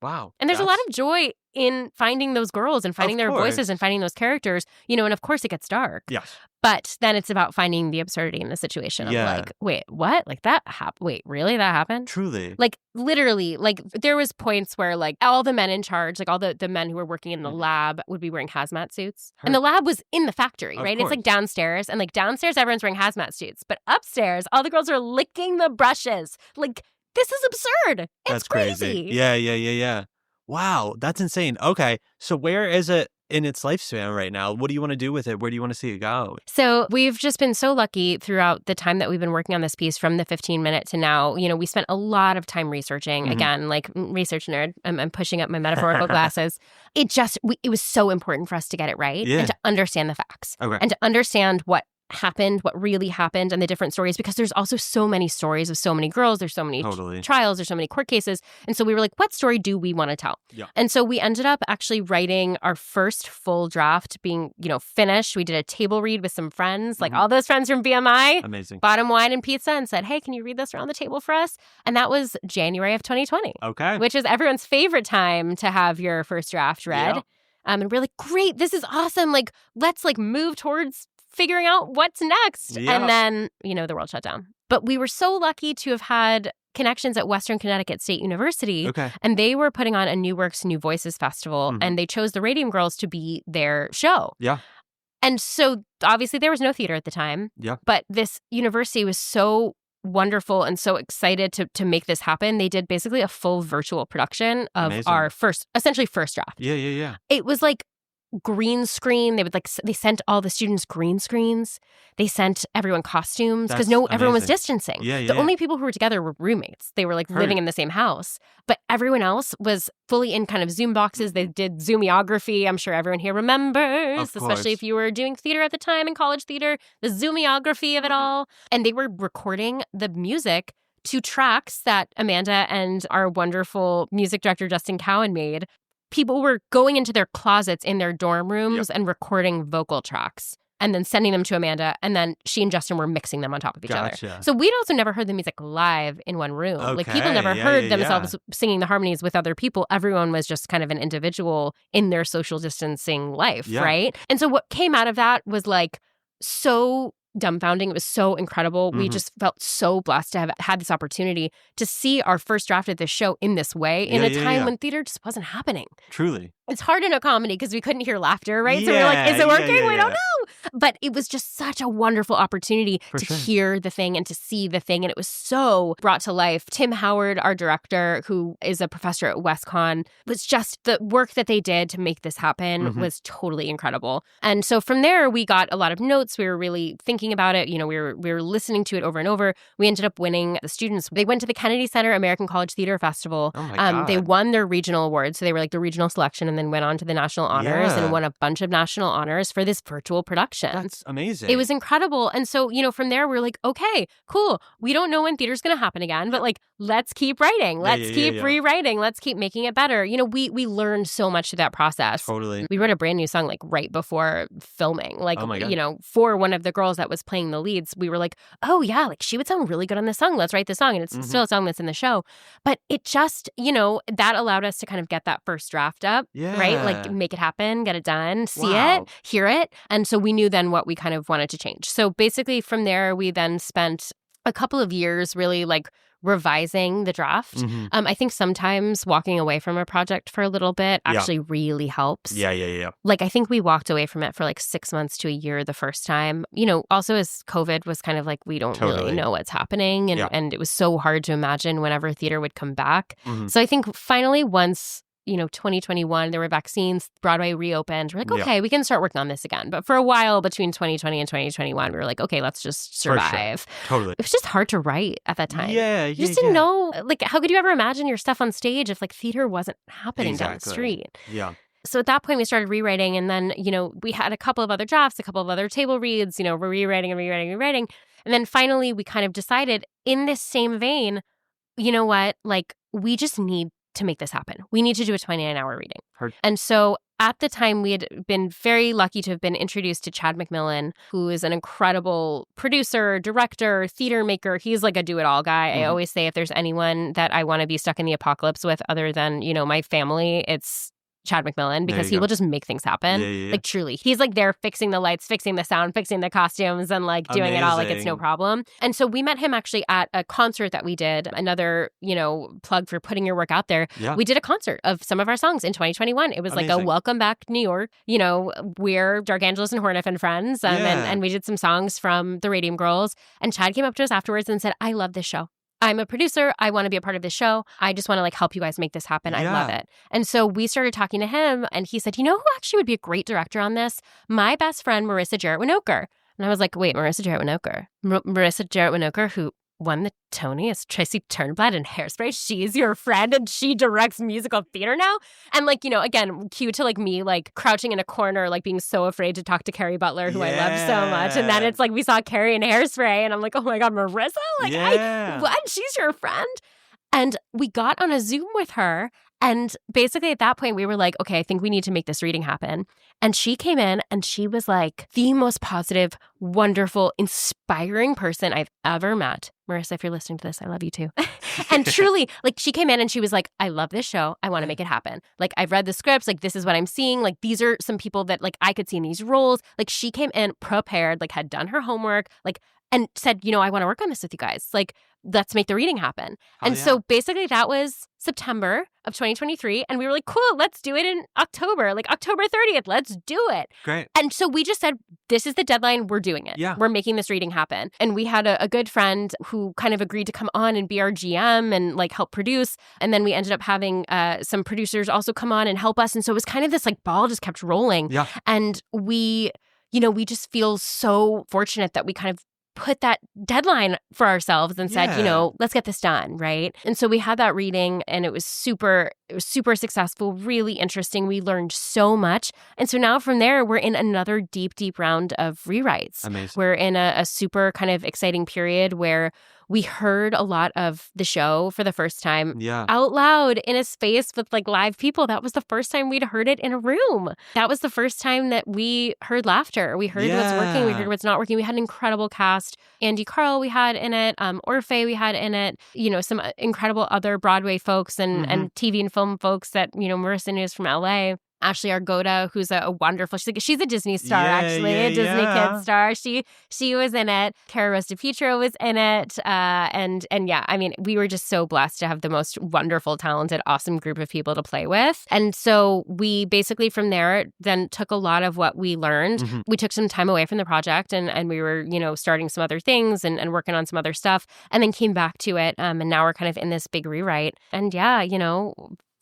Wow. And there's a lot of joy in finding those girls and finding their voices and finding those characters, and of course it gets dark. Yes. But then it's about finding the absurdity in the situation of like, wait, what? Like that happened? Wait, really? That happened? Truly. Like literally, like there was points where like all the men in charge, like all the men who were working in the lab would be wearing hazmat suits. And the lab was in the factory, right? It's like downstairs. And like downstairs, everyone's wearing hazmat suits. But upstairs, all the girls are licking the brushes. Like, this is absurd. It's That's crazy. Yeah. Wow, that's insane. Okay, so where is it in its lifespan right now? What do you want to do with it? Where do you want to see it go? So we've just been so lucky throughout the time that we've been working on this piece from the 15-minute to now. We spent a lot of time researching. Again, like research nerd, I'm pushing up my metaphorical glasses. It was so important for us to get it right and to understand the facts and to understand what happened, what really happened, and the different stories, because there's also so many stories of so many girls. There's so many trials. There's so many court cases. And so we were like, what story do we want to tell? Yeah. And so we ended up actually writing our first full draft being, finished. We did a table read with some friends, like all those friends from BMI. Amazing. Bought them wine and pizza and said, hey, can you read this around the table for us? And that was January of 2020. Okay. Which is everyone's favorite time to have your first draft read. Yeah. And we're like, great, this is awesome. Like, let's move towards figuring out what's next. Yeah. And then, the world shut down. But we were so lucky to have had connections at Western Connecticut State University. Okay. And they were putting on a New Works, New Voices festival, and they chose the Radium Girls to be their show. Yeah. And so obviously there was no theater at the time. Yeah. But this university was so wonderful and so excited to make this happen. They did basically a full virtual production of our essentially first draft. Yeah. It was like green screen. They sent all the students green screens. They sent everyone costumes because everyone was distancing. The only people who were together were roommates. They were like living in the same house, but everyone else was fully in kind of Zoom boxes. They did Zoomiography. I'm sure everyone here remembers, especially if you were doing theater at the time in college theater, the Zoomiography of it all. And they were recording the music to tracks that Amanda and our wonderful music director, Justin Cowan, made. People were going into their closets in their dorm rooms and recording vocal tracks and then sending them to Amanda. And then she and Justin were mixing them on top of each other. So we'd also never heard the music live in one room. Like people never heard themselves singing the harmonies with other people. Everyone was just kind of an individual in their social distancing life, right? And so what came out of that was like so dumbfounding. It was so incredible. We just felt so blessed to have had this opportunity to see our first draft of this show in this way in a time when theater just wasn't happening. Truly. It's hard in a comedy because we couldn't hear laughter, right? So we were like, is it working? We don't know. But it was just such a wonderful opportunity to hear the thing and to see the thing. And it was so brought to life. Tim Howard, our director, who is a professor at WestConn, was just the work that they did to make this happen was totally incredible. And so from there, we got a lot of notes. We were really thinking about it. You know, we were listening to it over and over. We ended up winning the students. They went to the Kennedy Center American College Theater Festival. Oh my God. They won their regional awards. So they were like the regional selection and then went on to the national honors and won a bunch of national honors for this virtual production. That's amazing. It was incredible. And so, you know, from there, we're like, okay, cool. We don't know when theater's going to happen again, but like, let's keep writing. Let's keep rewriting. Let's keep making it better. You know, we learned so much through that process. Totally. We wrote a brand new song like right before filming. Like, you know, for one of the girls that was playing the leads, we were like, oh yeah, like she would sound really good on this song. Let's write this song. And it's still a song that's in the show. But it just, you know, that allowed us to kind of get that first draft up, right? Like make it happen, get it done, see it, hear it. And so we knew then what we kind of wanted to change. So basically from there, we then spent a couple of years really like revising the draft. I think sometimes walking away from a project for a little bit actually really helps. Yeah. Like I think we walked away from it for like 6 months to a year the first time. You know, also as COVID was kind of like we don't really know what's happening. And it was so hard to imagine whenever theater would come back. So I think finally once, you know, 2021, there were vaccines, Broadway reopened. We're like, okay, we can start working on this again. But for a while between 2020 and 2021, we were like, okay, let's just survive. Totally. It was just hard to write at that time. You just didn't know, like, how could you ever imagine your stuff on stage if like theater wasn't happening down the street? So at that point, we started rewriting. And then, you know, we had a couple of other drafts, a couple of other table reads, you know, we're rewriting. And then finally, we kind of decided in this same vein, you know what, like, we just need to make this happen. We need to do a 29-hour reading. And so at the time, we had been very lucky to have been introduced to Chad McMillan, who is an incredible producer, director, theater maker. He's like a do-it-all guy. I always say if there's anyone that I want to be stuck in the apocalypse with other than, you know, my family, it's Chad McMillan, because he will just make things happen. Like truly, he's like there fixing the lights, fixing the sound, fixing the costumes, and like doing it all like it's no problem. And so we met him actually at a concert that we did. Another, you know, plug for putting your work out there. We did a concert of some of our songs in 2021. It was like a welcome back New York. You know, we're Dark Angeles and Horneff and friends, and we did some songs from the Radium Girls. And Chad came up to us afterwards and said, "I love this show. I'm a producer. I want to be a part of this show. I just want to like help you guys make this happen. I love it." And so we started talking to him and he said, "You know who actually would be a great director on this? My best friend, Marissa Jarrett Winokur." And I was like, wait, Marissa Jarrett Winokur? Marissa Jarrett Winokur, who won the Tony as Tracy Turnblad in Hairspray. She's your friend and she directs musical theater now. And like, you know, again, cue to like me like crouching in a corner, like being so afraid to talk to Carrie Butler, who I love so much. And then it's like we saw Carrie in Hairspray and I'm like, oh my God, Marissa? Like, what? She's your friend? And we got on a Zoom with her. And basically at that point, we were like, okay, I think we need to make this reading happen. And she came in and she was like the most positive, wonderful, inspiring person I've ever met. Marissa, if you're listening to this, I love you too. And truly, like she came in and she was like, I love this show. I want to make it happen. Like I've read the scripts. Like this is what I'm seeing. Like these are some people that like I could see in these roles. Like she came in prepared, like had done her homework, like and said, I want to work on this with you guys. Like, let's make the reading happen. And yeah. so basically that was September of 2023. And we were like, cool, let's do it in October, like October 30th. Let's do it. Great. And so we just said, this is the deadline. We're doing it. Yeah. We're making this reading happen. And we had a good friend who kind of agreed to come on and be our GM and like help produce. And then we ended up having some producers also come on and help us. And so it was kind of this like ball just kept rolling. Yeah. And we just feel so fortunate that we kind of put that deadline for ourselves and said, let's get this done, right? And so we had that reading and it was super successful, really interesting. We learned so much. And so now from there, we're in another deep round of rewrites. Amazing. We're in a super kind of exciting period where we heard a lot of the show for the first time out loud in a space with like live people. That was the first time we'd heard it in a room. That was the first time that we heard laughter. We heard what's working. We heard what's not working. We had an incredible cast. Andy Carl we had in it. Orphe we had in it. Some incredible other Broadway folks and TV and film folks that, Marissa knows from LA. Ashley Argota, who's a wonderful, she's a Disney star, a Disney Kidz star. She was in it. Cara Rose DiPietro was in it. And yeah, I mean, we were just so blessed to have the most wonderful, talented, awesome group of people to play with. And so we basically from there then took a lot of what we learned. We took some time away from the project and we were, starting some other things and working on some other stuff and then came back to it. And now we're kind of in this big rewrite. And yeah,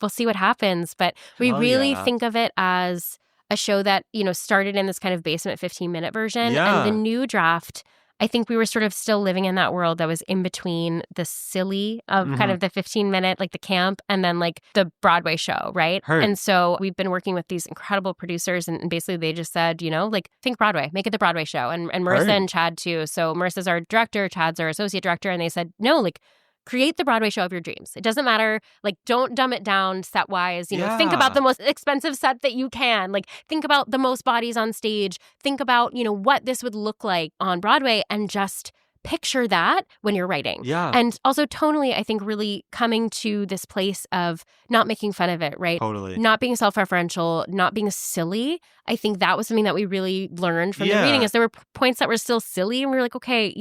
we'll see what happens. But we really think of it as a show that, started in this kind of basement 15-minute version. Yeah. And the new draft, I think we were sort of still living in that world that was in between the silly of kind of the 15-minute, like the camp, and then like the Broadway show, right? And so we've been working with these incredible producers and basically they just said, think Broadway, make it the Broadway show. And Marissa and Chad too. So Marissa's our director, Chad's our associate director. And they said, no, like, create the Broadway show of your dreams. It doesn't matter. Like, don't dumb it down set-wise. Think about the most expensive set that you can. Like, think about the most bodies on stage. Think about, what this would look like on Broadway and just picture that when you're writing. Yeah. And also tonally, I think really coming to this place of not making fun of it, right? Totally. Not being self-referential, not being silly. I think that was something that we really learned from the reading is there were points that were still silly and we were like, okay,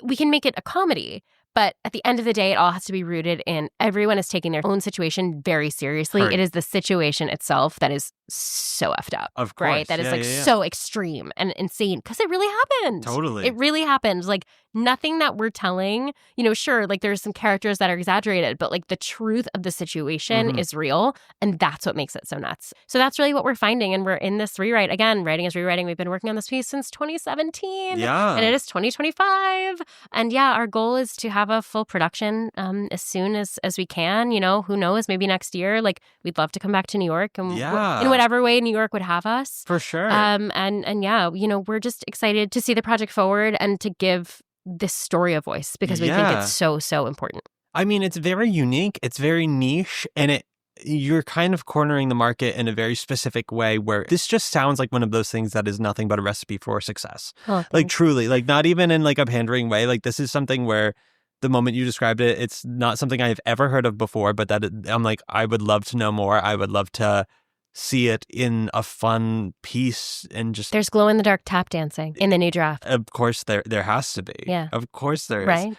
we can make it a comedy. But at the end of the day, it all has to be rooted in everyone is taking their own situation very seriously. It is the situation itself that is so effed up. Of course. Right? That is so extreme and insane because it really happened. Totally. It really happened. Like nothing that we're telling, sure, like there's some characters that are exaggerated, but like the truth of the situation is real. And that's what makes it so nuts. So that's really what we're finding. And we're in this rewrite. Again, writing is rewriting. We've been working on this piece since 2017. Yeah. And it is 2025. And yeah, our goal is to have a full production as soon as we can. Who knows, maybe next year. Like we'd love to come back to New York and in whatever way New York would have us. For sure. And yeah, we're just excited to see the project forward and to give this story a voice because we think it's so important. I mean, it's very unique. It's very niche and you're kind of cornering the market in a very specific way where this just sounds like one of those things that is nothing but a recipe for success. Oh, like truly, like not even in like a pandering way. Like this is something where the moment you described it, it's not something I've ever heard of before, but I'm like, I would love to know more. I would love to see it in a fun piece and just... There's glow-in-the-dark tap dancing in the new draft. Of course, there has to be. Yeah. Of course there is. Right?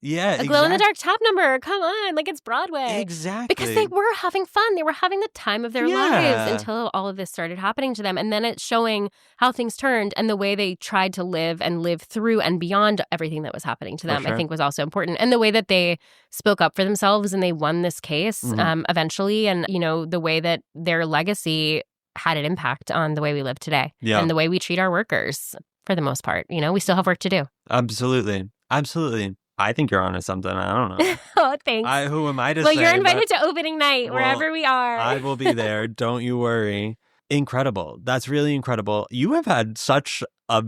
A glow-in-the-dark tap number. Come on. Like, it's Broadway. Exactly. Because they were having fun. They were having the time of their lives until all of this started happening to them. And then it's showing how things turned and the way they tried to live and live through and beyond everything that was happening to them, I think was also important. And the way that they spoke up for themselves and they won this case eventually. And, the way that their legacy had an impact on the way we live today and the way we treat our workers for the most part. We still have work to do. Absolutely. Absolutely. I think you're onto something. I don't know. Oh, thanks. Who am I to say? Well, you're invited to opening night wherever we are. I will be there. Don't you worry. Incredible. That's really incredible. You have had such a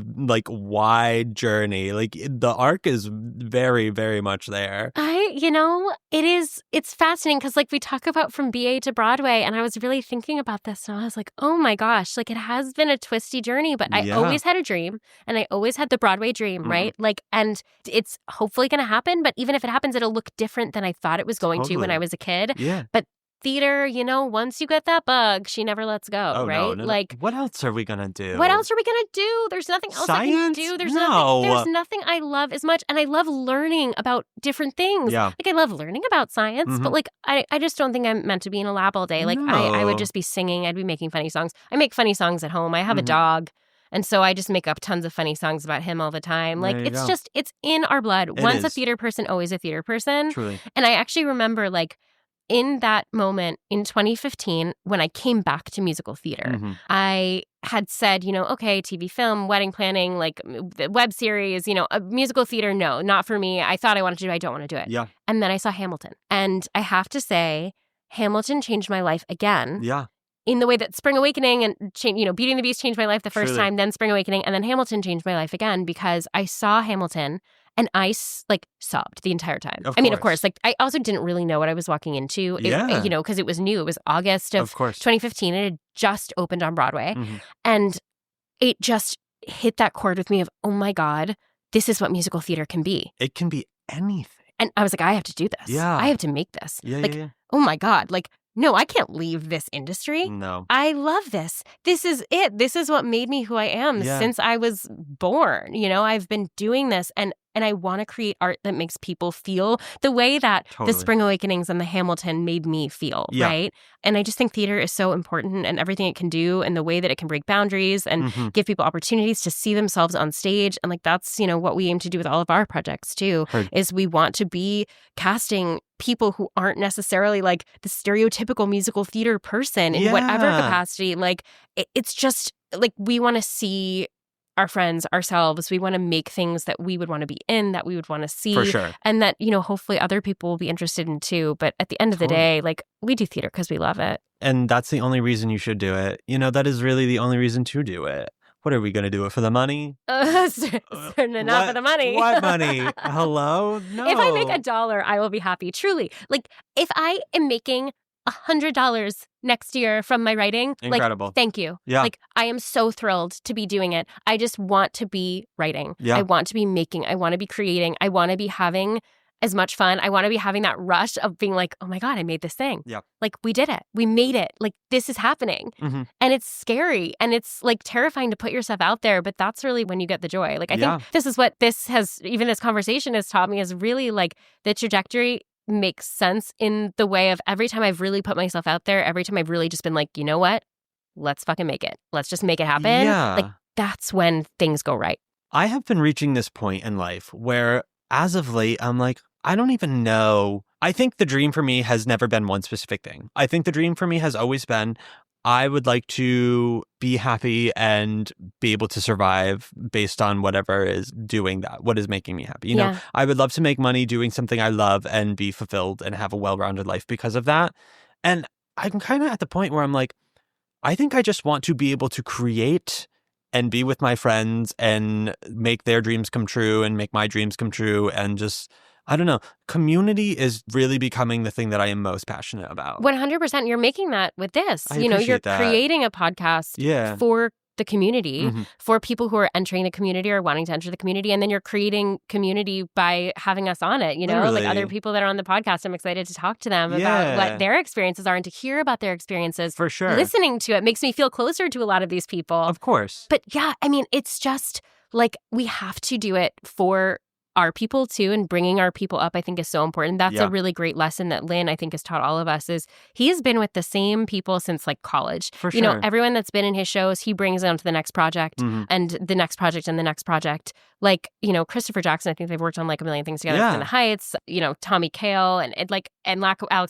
wide journey. Like the arc is very, very much there. It's fascinating because we talk about from BA to Broadway and I was really thinking about this and I was like, oh my gosh, it has been a twisty journey, but I always had a dream and I always had the Broadway dream, right? And it's hopefully going to happen, but even if it happens, it'll look different than I thought it was going to when I was a kid. Yeah. But theater, once you get that bug, she never lets go, right? No. Like, what else are we gonna do? What else are we gonna do? There's nothing else I can do. There's nothing I love as much. And I love learning about different things. Yeah. Like, I love learning about science, but like, I just don't think I'm meant to be in a lab all day. Like, I would just be singing. I'd be making funny songs. I make funny songs at home. I have a dog. And so I just make up tons of funny songs about him all the time. Like, it's in our blood. Once a theater person, always a theater person. Truly. And I actually remember, like, in that moment in 2015, when I came back to musical theater, I had said, okay, TV, film, wedding planning, like web series, a musical theater, no, not for me. I thought I wanted to do it. I don't want to do it. Yeah. And then I saw Hamilton. And I have to say, Hamilton changed my life again. Yeah. In the way that Spring Awakening and, Beauty and the Beast changed my life the first time, then Spring Awakening, and then Hamilton changed my life again because I saw Hamilton and I, sobbed the entire time. Of course, I also didn't really know what I was walking into, because it was new. It was August of 2015. It had just opened on Broadway. And it just hit that chord with me of, oh my God, this is what musical theater can be. It can be anything. And I was like, I have to do this. Yeah. I have to make this. Yeah. Oh my God, no, I can't leave this industry. No. I love this. This is it. This is what made me who I am since I was born. I've been doing this and I want to create art that makes people feel the way that the Spring Awakenings and the Hamilton made me feel, right? And I just think theater is so important and everything it can do and the way that it can break boundaries and give people opportunities to see themselves on stage. And that's, what we aim to do with all of our projects too, is we want to be casting people who aren't necessarily like the stereotypical musical theater person in whatever capacity. It's just we want to see our friends, ourselves. We want to make things that we would want to be in, that we would want to see. For sure. And that, hopefully other people will be interested in too. But at the end of the day, we do theater because we love it. And that's the only reason you should do it. That is really the only reason to do it. What are we going to do it for the money? Not for the money. What money? Hello? No. If I make $1, I will be happy. Truly. If I am making $100 next year from my writing, incredible. Thank you. Yeah. I am so thrilled to be doing it. I just want to be writing. Yeah. I want to be making. I want to be creating. I want to be having as much fun. I want to be having that rush of being like, oh my God, I made this thing. Yeah. We did it. We made it. This is happening. And it's scary and it's terrifying to put yourself out there. But that's really when you get the joy. I think this is what this conversation has taught me is really the trajectory makes sense in the way of every time I've really put myself out there, every time I've really just been like, you know what? Let's fucking make it. Let's just make it happen. Yeah. That's when things go right. I have been reaching this point in life where as of late, I'm like, I don't even know. I think the dream for me has never been one specific thing. I think the dream for me has always been, I would like to be happy and be able to survive based on whatever is doing that, what is making me happy. You know, I would love to make money doing something I love and be fulfilled and have a well-rounded life because of that. And I'm kind of at the point where I'm like, I think I just want to be able to create and be with my friends and make their dreams come true and make my dreams come true and just... I don't know. Community is really becoming the thing that I am most passionate about. 100%. You're making that with this. You're that. Creating a podcast for the community, for people who are entering the community or wanting to enter the community. And then you're creating community by having us on it. Literally. Other people that are on the podcast, I'm excited to talk to them about what their experiences are and to hear about their experiences. For sure. Listening to it makes me feel closer to a lot of these people. Of course. But it's just we have to do it for our people too, and bringing our people up I think is so important. That's a really great lesson that Lynn I think has taught all of us is he has been with the same people since college. For sure. Everyone that's been in his shows, he brings on to the next project and the next project and the next project. Christopher Jackson, I think they've worked on a million things together. In the Heights, Tommy Kail and Alex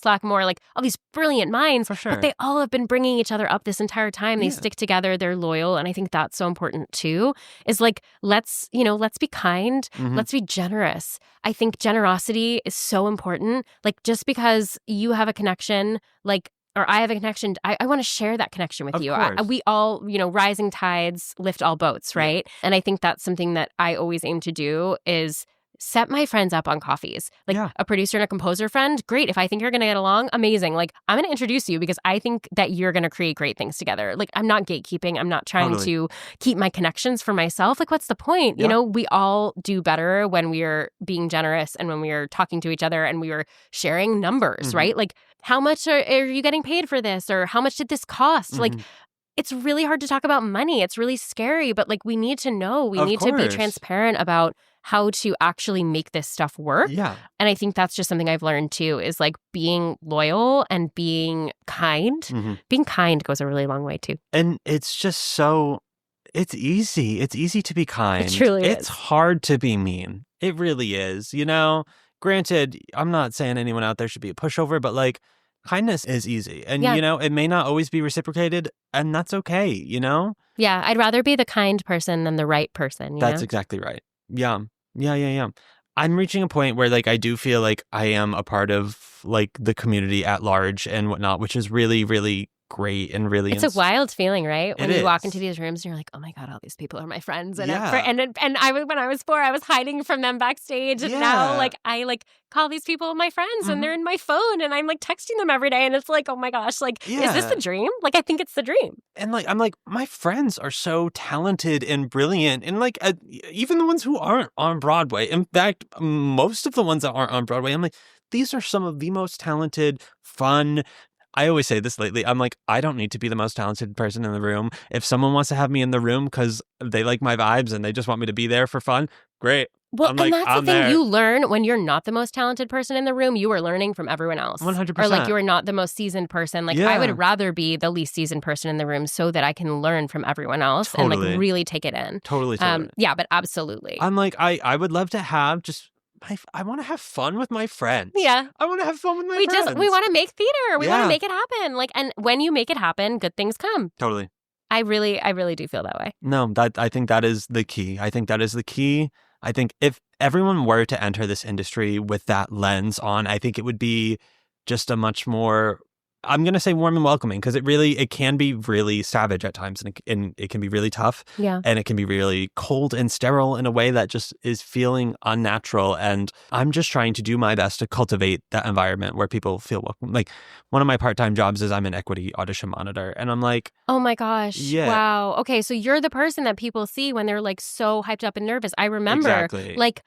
Lacamoire, all these brilliant minds. For sure. But they all have been bringing each other up this entire time. They stick together. They're loyal. And I think that's so important too, is let's be kind. Let's be generous. I think generosity is so important. Just because you have a connection, or I have a connection, I want to share that connection with you. We all, rising tides lift all boats, right? And I think that's something that I always aim to do is set my friends up on coffees. Like Yeah. a producer and a composer friend, great. If I think you're going to get along, amazing. Like I'm going to introduce you because I think that you're going to create great things together. Like I'm not gatekeeping. I'm not trying to keep my connections for myself. Like what's the point? Yeah. You know, we all do better when we are being generous and when we are talking to each other and we are sharing numbers, right? Like how much are you getting paid for this? Or how much did this cost? Like it's really hard to talk about money. It's really scary, but like we need to know. We need to be transparent about how to actually make this stuff work. Yeah. And I think that's just something I've learned too, is like being loyal and being kind. Being kind goes a really long way too. And it's just it's easy. It's easy to be kind. It truly is. It's hard to be mean. It really is. You know, granted, I'm not saying anyone out there should be a pushover, but like kindness is easy. And, you know, it may not always be reciprocated, and that's okay, you know? Yeah. I'd rather be the kind person than the right person. That's exactly right. Yeah. I'm reaching a point where like I do feel like I am a part of like the community at large and whatnot, which is really, really great and really it's a wild feeling, right? When you walk into these rooms and you're like, oh my God, all these people are my friends. And when I was 4, I was hiding from them backstage. And now like I like call these people my friends and they're in my phone and I'm like texting them every day. And it's like, oh my gosh, like, is this the dream? Like, I think it's the dream. And like, I'm like, my friends are so talented and brilliant. And like, even the ones who aren't on Broadway, in fact, most of the ones that aren't on Broadway, I'm like, these are some of the most talented, fun. I always say this lately. I'm like, I don't need to be the most talented person in the room. If someone wants to have me in the room because they like my vibes and they just want me to be there for fun, great. Well, and that's the thing you learn when you're not the most talented person in the room. You are learning from everyone else. 100%. Or like you are not the most seasoned person. Like I would rather be the least seasoned person in the room so that I can learn from everyone else and like really take it in. Totally. Yeah, but absolutely. I'm like, I would love to have just... I want to have fun with my friends. Yeah. I want to have fun with my friends. We want to make theater. We want to make it happen. Like, and when you make it happen, good things come. Totally. I really do feel that way. No, I think that is the key. I think if everyone were to enter this industry with that lens on, I think it would be just a much more, I'm going to say warm and welcoming, because it can be really savage at times and it can be really tough. Yeah. And it can be really cold and sterile in a way that just is feeling unnatural. And I'm just trying to do my best to cultivate that environment where people feel welcome. Like one of my part-time jobs is I'm an equity audition monitor. And I'm like, oh my gosh. Yeah. Wow. Okay. So you're the person that people see when they're like so hyped up and nervous. I remember like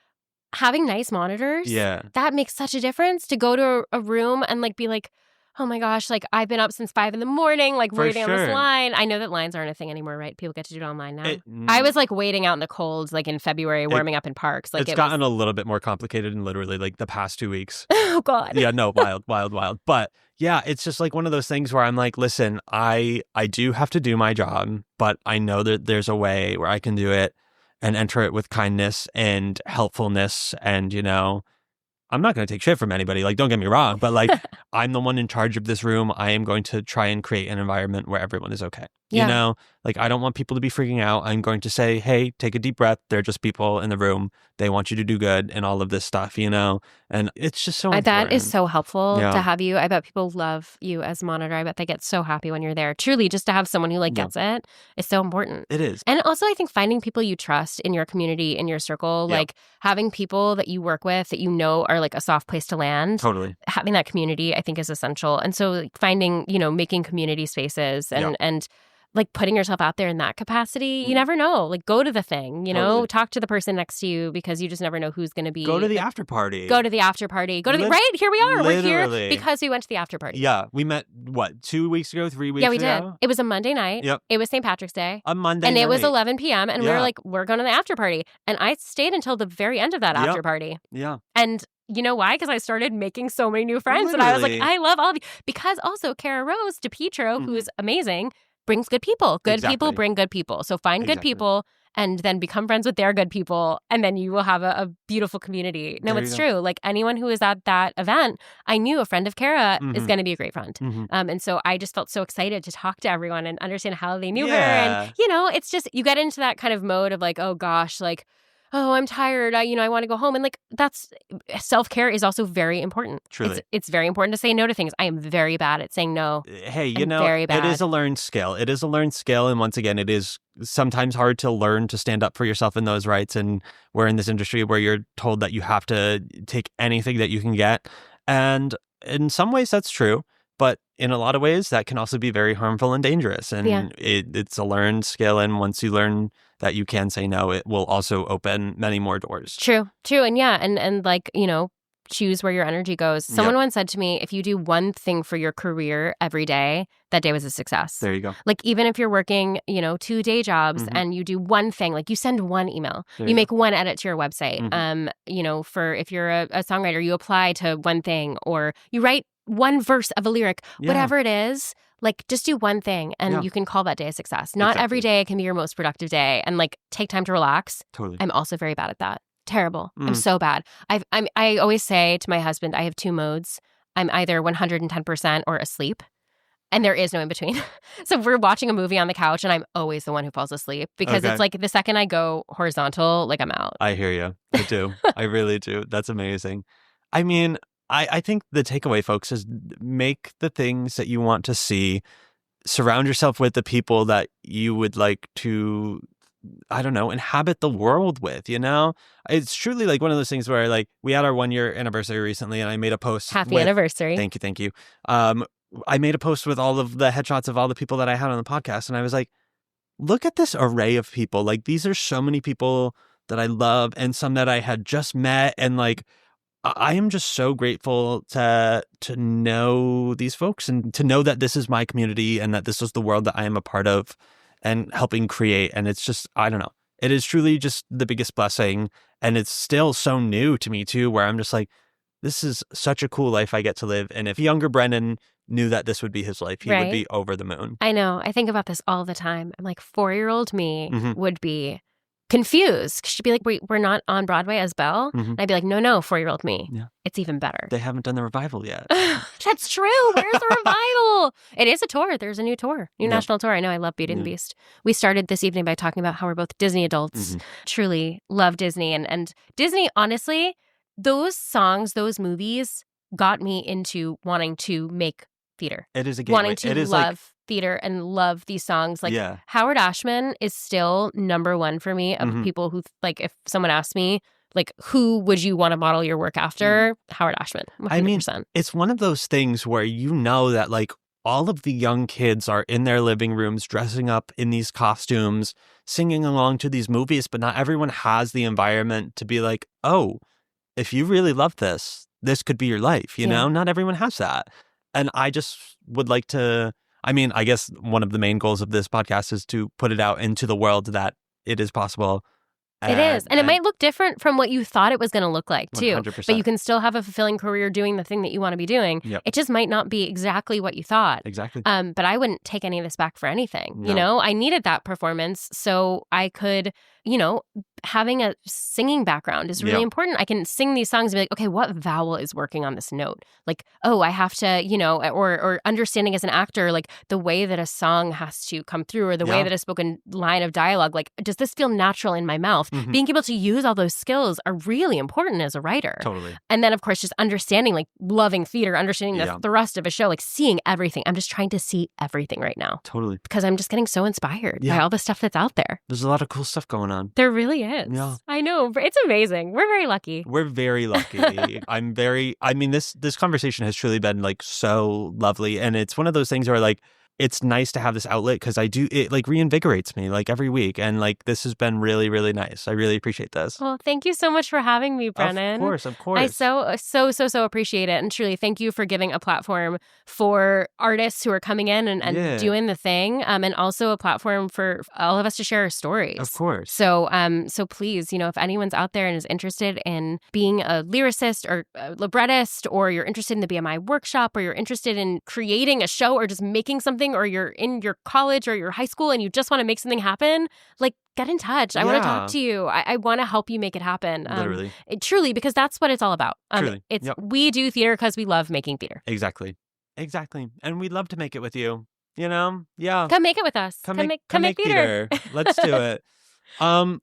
having nice monitors. Yeah. That makes such a difference to go to a room and like be like, oh my gosh, like I've been up since 5 a.m, like waiting on this line. I know that lines aren't a thing anymore, right? People get to do it online now. I was like waiting out in the cold, like in February, warming up in parks. Like it's gotten a little bit more complicated in literally like the past 2 weeks. Oh God. Yeah, no, wild. But yeah, it's just like one of those things where I'm like, listen, I do have to do my job, but I know that there's a way where I can do it and enter it with kindness and helpfulness and, you know, I'm not going to take shit from anybody. Like, don't get me wrong, but like, I'm the one in charge of this room. I am going to try and create an environment where everyone is okay. You know, like, I don't want people to be freaking out. I'm going to say, hey, take a deep breath. They're just people in the room. They want you to do good and all of this stuff, you know? And it's just so important. That is so helpful to have you. I bet people love you as a monitor. I bet they get so happy when you're there. Truly, just to have someone who like gets it is so important. It is. And also, I think finding people you trust in your community, in your circle, like having people that you work with that you know are like a soft place to land. Totally. Having that community, I think, is essential. And so like, finding, you know, making community spaces and like putting yourself out there in that capacity, you never know. Like go to the thing, you know, talk to the person next to you because you just never know who's going to be. Go to the after party. Go to the after party. Right, here we are. Literally. We're here because we went to the after party. Yeah, we met, 2 weeks ago, 3 weeks ago? Yeah, we did. It was a Monday night. Yep. It was St. Patrick's Day. A Monday and night. it was 11 p.m. And we were like, we're going to the after party. And I stayed until the very end of that after party. Yeah. And you know why? Because I started making so many new friends. And I was like, I love all of you. Because also Cara Rose DePietro, who's amazing, brings good people. Good people bring good people. So find good people and then become friends with their good people. And then you will have a beautiful community. No, it's true. Like anyone who is at that event, I knew a friend of Cara is going to be a great friend. And so I just felt so excited to talk to everyone and understand how they knew her. And, you know, it's just, you get into that kind of mode of like, oh gosh, like, oh, I'm tired. I want to go home. And like, that's self-care is also very important. Truly. It's very important to say no to things. I am very bad at saying no. Hey, very bad. It is a learned skill. It is a learned skill. And once again, it is sometimes hard to learn to stand up for yourself in those rights. And we're in this industry where you're told that you have to take anything that you can get. And in some ways, that's true. But in a lot of ways, that can also be very harmful and dangerous. And it's a learned skill. And once you learn that you can say no, it will also open many more doors. True. And and like, choose where your energy goes. Someone once said to me, if you do one thing for your career every day, that day was a success. There you go. Like, even if you're working, 2 day jobs and you do one thing, like you send one email, you make one edit to your website. For if you're a songwriter, you apply to one thing, or you write one verse of a lyric, whatever it is. Like, just do one thing and you can call that day a success. Not every day can be your most productive day. And like, take time to relax. Totally. I'm also very bad at that. Terrible. I'm so bad. I always say to my husband, I have 2 modes. I'm either 110% or asleep. And there is no in between. So we're watching a movie on the couch and I'm always the one who falls asleep because it's like the second I go horizontal, like I'm out. I hear you. I do. I really do. That's amazing. I mean, I think the takeaway, folks, is make the things that you want to see. Surround yourself with the people that you would like to, I don't know, inhabit the world with, It's truly like one of those things where like we had our 1-year anniversary recently and I made a post. Happy anniversary. Thank you. I made a post with all of the headshots of all the people that I had on the podcast. And I was like, look at this array of people. Like, these are so many people that I love and some that I had just met. And like, I am just so grateful to know these folks and to know that this is my community and that this is the world that I am a part of and helping create. And it's just, I don't know. It is truly just the biggest blessing. And it's still so new to me too, where I'm just like, this is such a cool life I get to live. And if younger Brennan knew that this would be his life, he would be over the moon. I know. I think about this all the time. I'm like, 4-year-old me would be confused. She'd be like, we're not on Broadway as Belle. And I'd be like, no, 4-year-old me. Yeah. It's even better. They haven't done the revival yet. That's true. Where's the revival? It is a tour. There's a new tour, national tour. I know. I love Beauty and the Beast. We started this evening by talking about how we're both Disney adults. Truly love Disney. And Disney, honestly, those songs, those movies got me into wanting to make theater. It is a gateway. Wanting to love theater and love these songs. Like Howard Ashman is still number 1 for me of people who, like, if someone asked me, like, who would you want to model your work after? Howard Ashman. 100%. I mean, it's one of those things where that like all of the young kids are in their living rooms dressing up in these costumes, singing along to these movies, but not everyone has the environment to be like, oh, if you really love this, this could be your life, Not everyone has that. And I just would like to, I mean, I guess one of the main goals of this podcast is to put it out into the world that it is possible. It is. And it might look different from what you thought it was going to look like, too. 100%. But you can still have a fulfilling career doing the thing that you want to be doing. Yep. It just might not be exactly what you thought. Exactly. But I wouldn't take any of this back for anything. No. I needed that performance so I could, having a singing background is really important. I can sing these songs and be like, okay, what vowel is working on this note? Like, oh, I have to, or understanding as an actor, like the way that a song has to come through or the way that a spoken line of dialogue, like, does this feel natural in my mouth? Being able to use all those skills are really important as a writer. Totally. And then, of course, just understanding, like, loving theater, understanding the thrust of a show, like seeing everything. I'm just trying to see everything right now. Totally. Because I'm just getting so inspired by all the stuff that's out there. There's a lot of cool stuff going on. There really is. Yeah. I know. It's amazing. We're very lucky. We're very lucky. This conversation has truly been like so lovely. And it's one of those things where like, it's nice to have this outlet because it like reinvigorates me like every week. And like, this has been really, really nice. I really appreciate this. Well, thank you so much for having me, Brennan. Of course. I so appreciate it. And truly, thank you for giving a platform for artists who are coming in and doing the thing. And also a platform for all of us to share our stories. Of course. So please, if anyone's out there and is interested in being a lyricist or a librettist, or you're interested in the BMI workshop, or you're interested in creating a show or just making something, or you're in your college or your high school and you just want to make something happen, like, get in touch. I want to talk to you. I want to help you make it happen. Literally. Truly, because that's what it's all about. Truly. We do theater because we love making theater. Exactly. And we'd love to make it with you. Yeah. Come make it with us. Come make theater. Let's do it.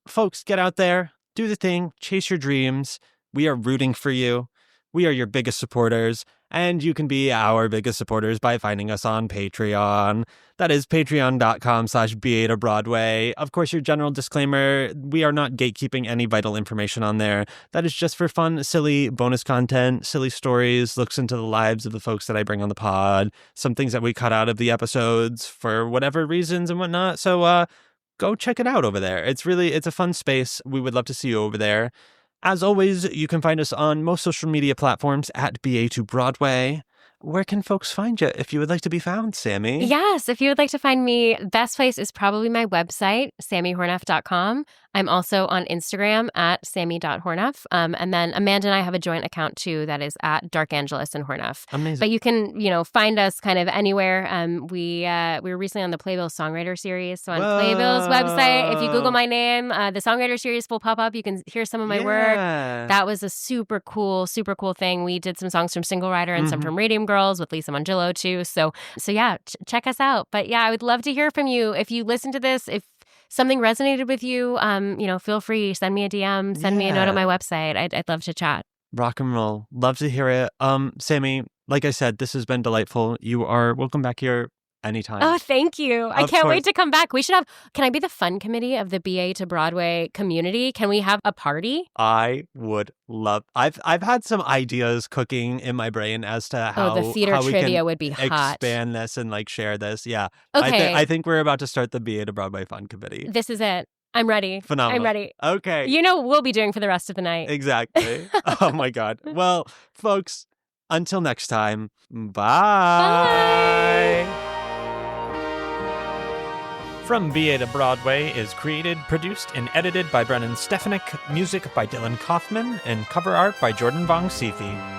Folks, get out there. do the thing, chase your dreams. We are rooting for you. We are your biggest supporters, and you can be our biggest supporters by finding us on Patreon. That is patreon.com/BA to Broadway. Of course, your general disclaimer, we are not gatekeeping any vital information on there. That is just for fun, silly bonus content, silly stories, looks into the lives of the folks that I bring on the pod, some things that we cut out of the episodes for whatever reasons and whatnot. So go check it out over there. It's a fun space. We would love to see you over there. As always, you can find us on most social media platforms at BA2Broadway. Where can folks find you if you would like to be found, Sami? Yes, if you would like to find me, best place is probably my website, samihorneff.com. I'm also on Instagram at sammy.horneff. And then Amanda and I have a joint account too that is at Dark Angeles and Horneff. Amazing. But you can, find us kind of anywhere. We were recently on the Playbill Songwriter Series. So on Playbill's website, if you Google my name, the Songwriter Series will pop up. You can hear some of my work. That was a super cool thing. We did some songs from Single Rider and some from Radium Girls with Lisa Mongillo too. So yeah, check us out. But yeah, I would love to hear from you. If you listen to this, if something resonated with you, feel free, send me a DM, send me a note on my website. I'd love to chat. Rock and roll. Love to hear it. Sami, like I said, this has been delightful. You are welcome back here anytime. Oh, thank you. I can't wait to come back. Can I be the fun committee of the BA to Broadway community? Can we have a party? I would love. I've had some ideas cooking in my brain as to how the theater trivia would be hot. Expand this and share this. Yeah. Okay. I think we're about to start the BA to Broadway Fun Committee. This is it. I'm ready. Phenomenal. I'm ready. Okay. We'll be doing for the rest of the night. Exactly. Oh my God. Well, folks, until next time, bye. Bye. From BA to Broadway is created, produced, and edited by Brennan Stefanik, music by Dylan Kaufman, and cover art by Jordan Vongsithi.